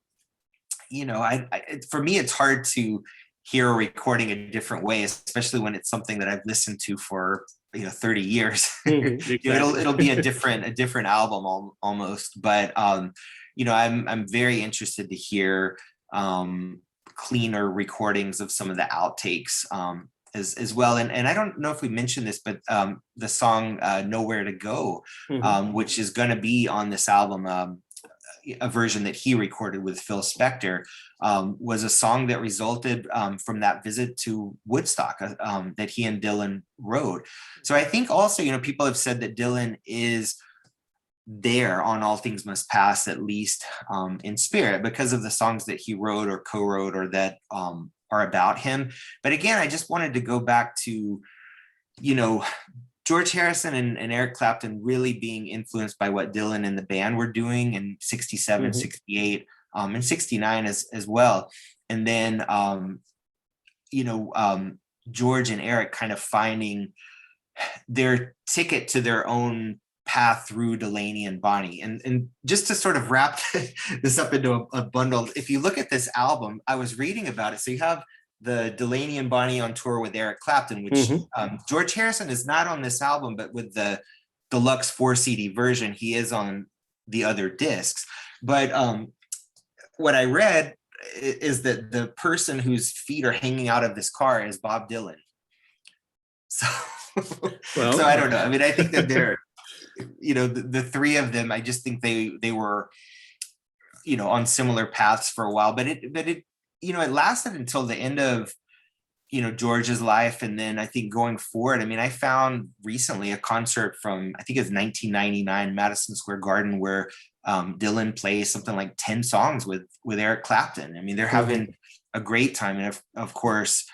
me, it's hard to hear a recording a different way, especially when it's something that I've listened to for 30 years. Exactly. It'll be a different album almost, but I'm very interested to hear cleaner recordings of some of the outtakes as well. And I don't know if we mentioned this, but the song Nowhere to Go, which is going to be on this album, a version that he recorded with Phil Spector, was a song that resulted from that visit to Woodstock that he and Dylan wrote. So I think also, people have said that Dylan is there on All Things Must Pass, at least in spirit, because of the songs that he wrote or co-wrote or that are about him. But again, I just wanted to go back to, George Harrison and Eric Clapton really being influenced by what Dylan and the band were doing in 67, 68, and 69 as well. And then, George and Eric kind of finding their ticket to their own path through Delaney and Bonnie. And just to sort of wrap this up into a bundle, if you look at this album, I was reading about it. So you have the Delaney and Bonnie on tour with Eric Clapton, which George Harrison is not on this album, but with the deluxe 4 CD version, he is on the other discs. But what I read is that the person whose feet are hanging out of this car is Bob Dylan. So, so I don't know. I mean, I think that they're, the three of them, I just think they were, on similar paths for a while, but it it lasted until the end of George's life. And then I think going forward, I mean, I found recently a concert from, I think it's 1999, Madison Square Garden, where Dylan plays something like 10 songs with Eric Clapton. I mean, they're having a great time. And of course,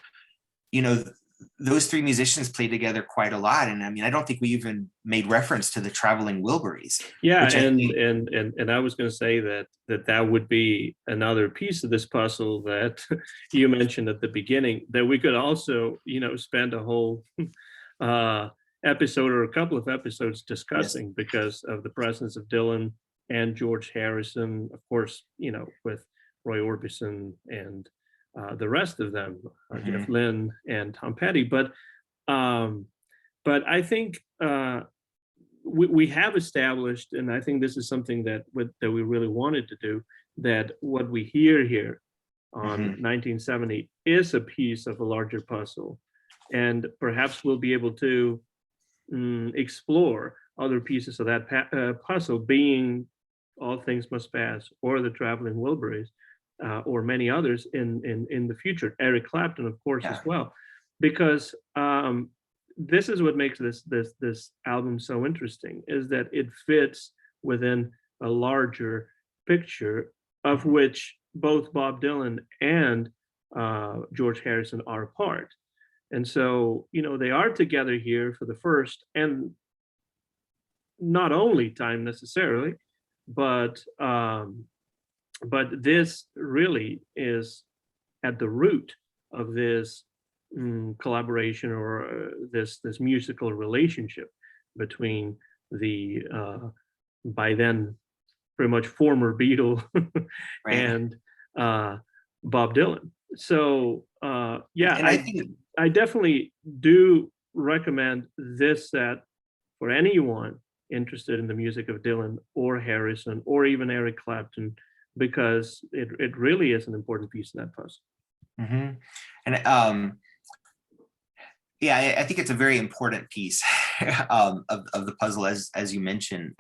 those three musicians played together quite a lot. And I mean, I don't think we even made reference to the traveling Wilburys. Yeah, and I was going to say that would be another piece of this puzzle that you mentioned at the beginning, that we could also, spend a whole episode or a couple of episodes discussing. Yes. Because of the presence of Dylan and George Harrison, of course, with Roy Orbison and the rest of them, Jeff Lynne and Tom Petty. But I think we have established, and I think this is something that we really wanted to do, that what we hear here on 1970 is a piece of a larger puzzle, and perhaps we'll be able to explore other pieces of that puzzle, being All Things Must Pass or the Traveling Wilburys, or many others in the future. Eric Clapton, of course, as well, because this is what makes this album so interesting, is that it fits within a larger picture of which both Bob Dylan and George Harrison are a part. And so, they are together here for the first and not only time necessarily, but this really is at the root of this collaboration, or this musical relationship between the by then pretty much former Beatle right. and Bob Dylan. So I definitely do recommend this set for anyone interested in the music of Dylan or Harrison or even Eric Clapton, because it really is an important piece of that puzzle. And I think it's a very important piece of the puzzle, as you mentioned.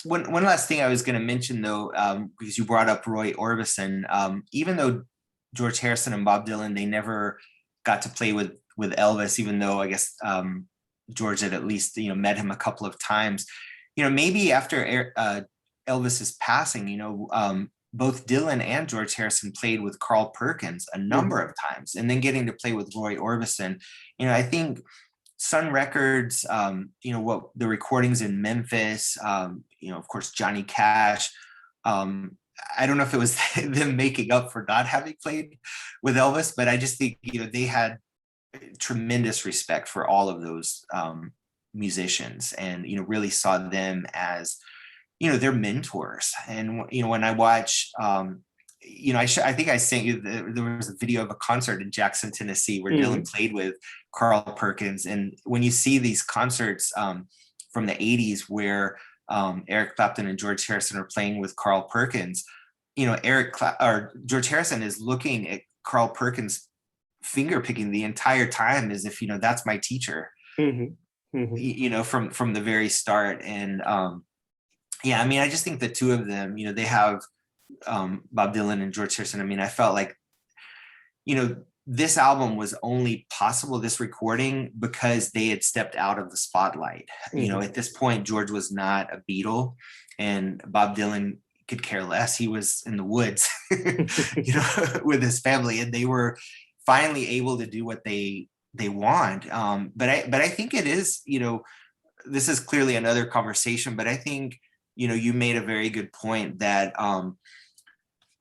One last thing I was going to mention, though, because you brought up Roy Orbison, even though George Harrison and Bob Dylan, they never got to play with Elvis, even though I guess George had at least met him a couple of times. Maybe after Elvis's passing, both Dylan and George Harrison played with Carl Perkins a number of times, and then getting to play with Roy Orbison. I think Sun Records, what the recordings in Memphis, of course, Johnny Cash. I don't know if it was them making up for not having played with Elvis, but I just think, they had tremendous respect for all of those musicians, and, really saw them as, their mentors. And, when I watch, I think I sent you, there was a video of a concert in Jackson, Tennessee, where Dylan played with Carl Perkins. And when you see these concerts from the 80s where Eric Clapton and George Harrison are playing with Carl Perkins, George Harrison is looking at Carl Perkins finger picking the entire time, as if, that's my teacher, from the very start. And I just think the two of them, they have Bob Dylan and George Harrison. I mean, I felt like, this album was only possible, this recording, because they had stepped out of the spotlight. At this point, George was not a Beatle, and Bob Dylan could care less. He was in the woods, with his family, and they were finally able to do what they want. But I think it is, this is clearly another conversation, but I think, you made a very good point that,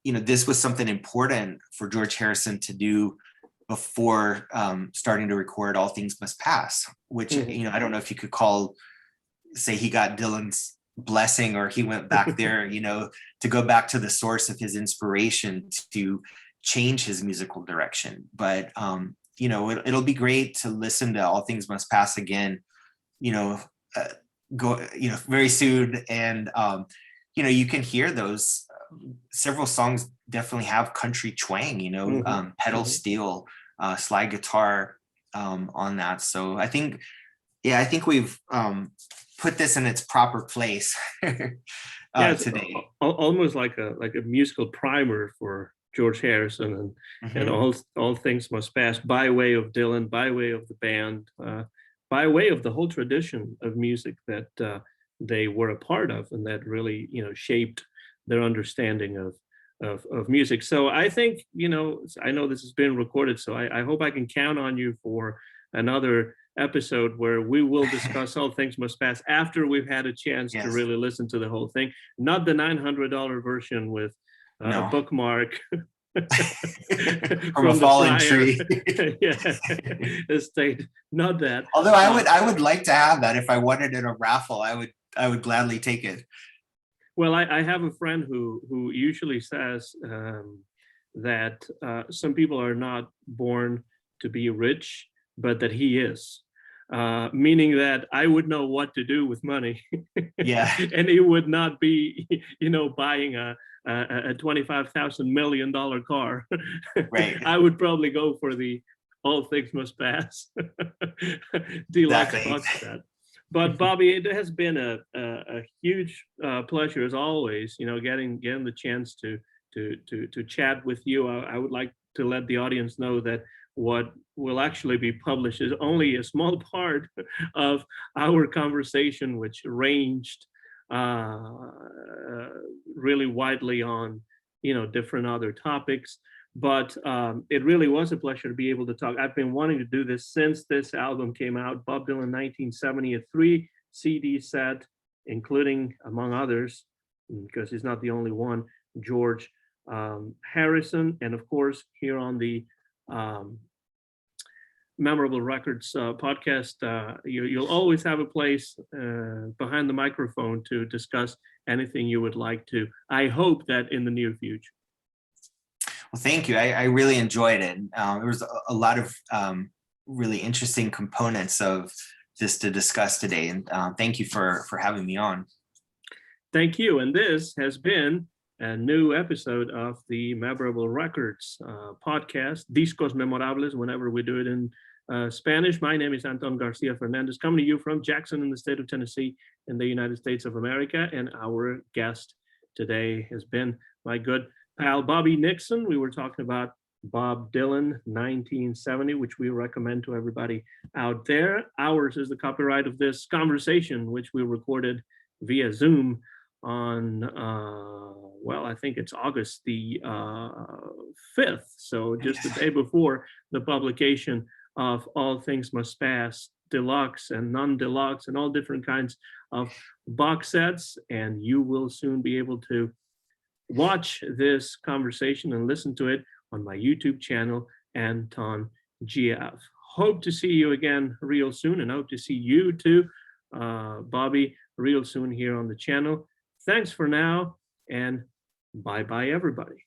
this was something important for George Harrison to do before starting to record All Things Must Pass, which, I don't know if you could say he got Dylan's blessing, or he went back there, to go back to the source of his inspiration to change his musical direction. But, it'll be great to listen to All Things Must Pass again, very soon. And, you can hear those several songs definitely have country twang, pedal steel, slide guitar on that. So I think we've put this in its proper place today. Almost like a musical primer for George Harrison and Mhm. all things must pass, by way of Dylan, by way of the band, by way of the whole tradition of music that they were a part of, and that really, shaped their understanding of music. So I think, I know this has been recorded, so I hope I can count on you for another episode where we will discuss All Things Must Pass after we've had a chance to Yes. really listen to the whole thing, not the $900 version with a No. bookmark From a from the fallen prior tree. estate, not that. Although I would like to have that. If I won it in a raffle, I would gladly take it. Well, I have a friend who usually says that some people are not born to be rich, but that he is. Meaning that I would know what to do with money, Yeah. and he would not be, buying a $25,000 million car. Right. I would probably go for the All Things Must Pass deluxe Exactly. box set. But Bobby, it has been a huge pleasure as always. Getting the chance to chat with you. I would like to let the audience know that what will actually be published is only a small part of our conversation, which ranged uh, really widely on different other topics. But it really was a pleasure to be able to talk. I've been wanting to do this since this album came out, Bob Dylan 1970, a 3 CD set, including, among others, because he's not the only one, George Harrison, and of course, here on the um, Memorable Records podcast, you'll always have a place behind the microphone to discuss anything you would like to. I hope that in the near future. Well, thank you. I really enjoyed it. There was a lot of really interesting components of this to discuss today, and thank you for having me on. Thank you. And this has been a new episode of the Memorable Records podcast, Discos Memorables, whenever we do it in Spanish. My name is Anton Garcia Fernandez, coming to you from Jackson in the state of Tennessee in the United States of America. And our guest today has been my good pal, Bobby Nixon. We were talking about Bob Dylan, 1970, which we recommend to everybody out there. Ours is the copyright of this conversation, which we recorded via Zoom on, well, I think it's August the 5th. So just the day before the publication of All Things Must Pass, deluxe and non-deluxe and all different kinds of box sets. And you will soon be able to watch this conversation and listen to it on my YouTube channel, Anton GF. Hope to see you again real soon, and hope to see you too, Bobby, real soon here on the channel. Thanks for now, and bye-bye, everybody.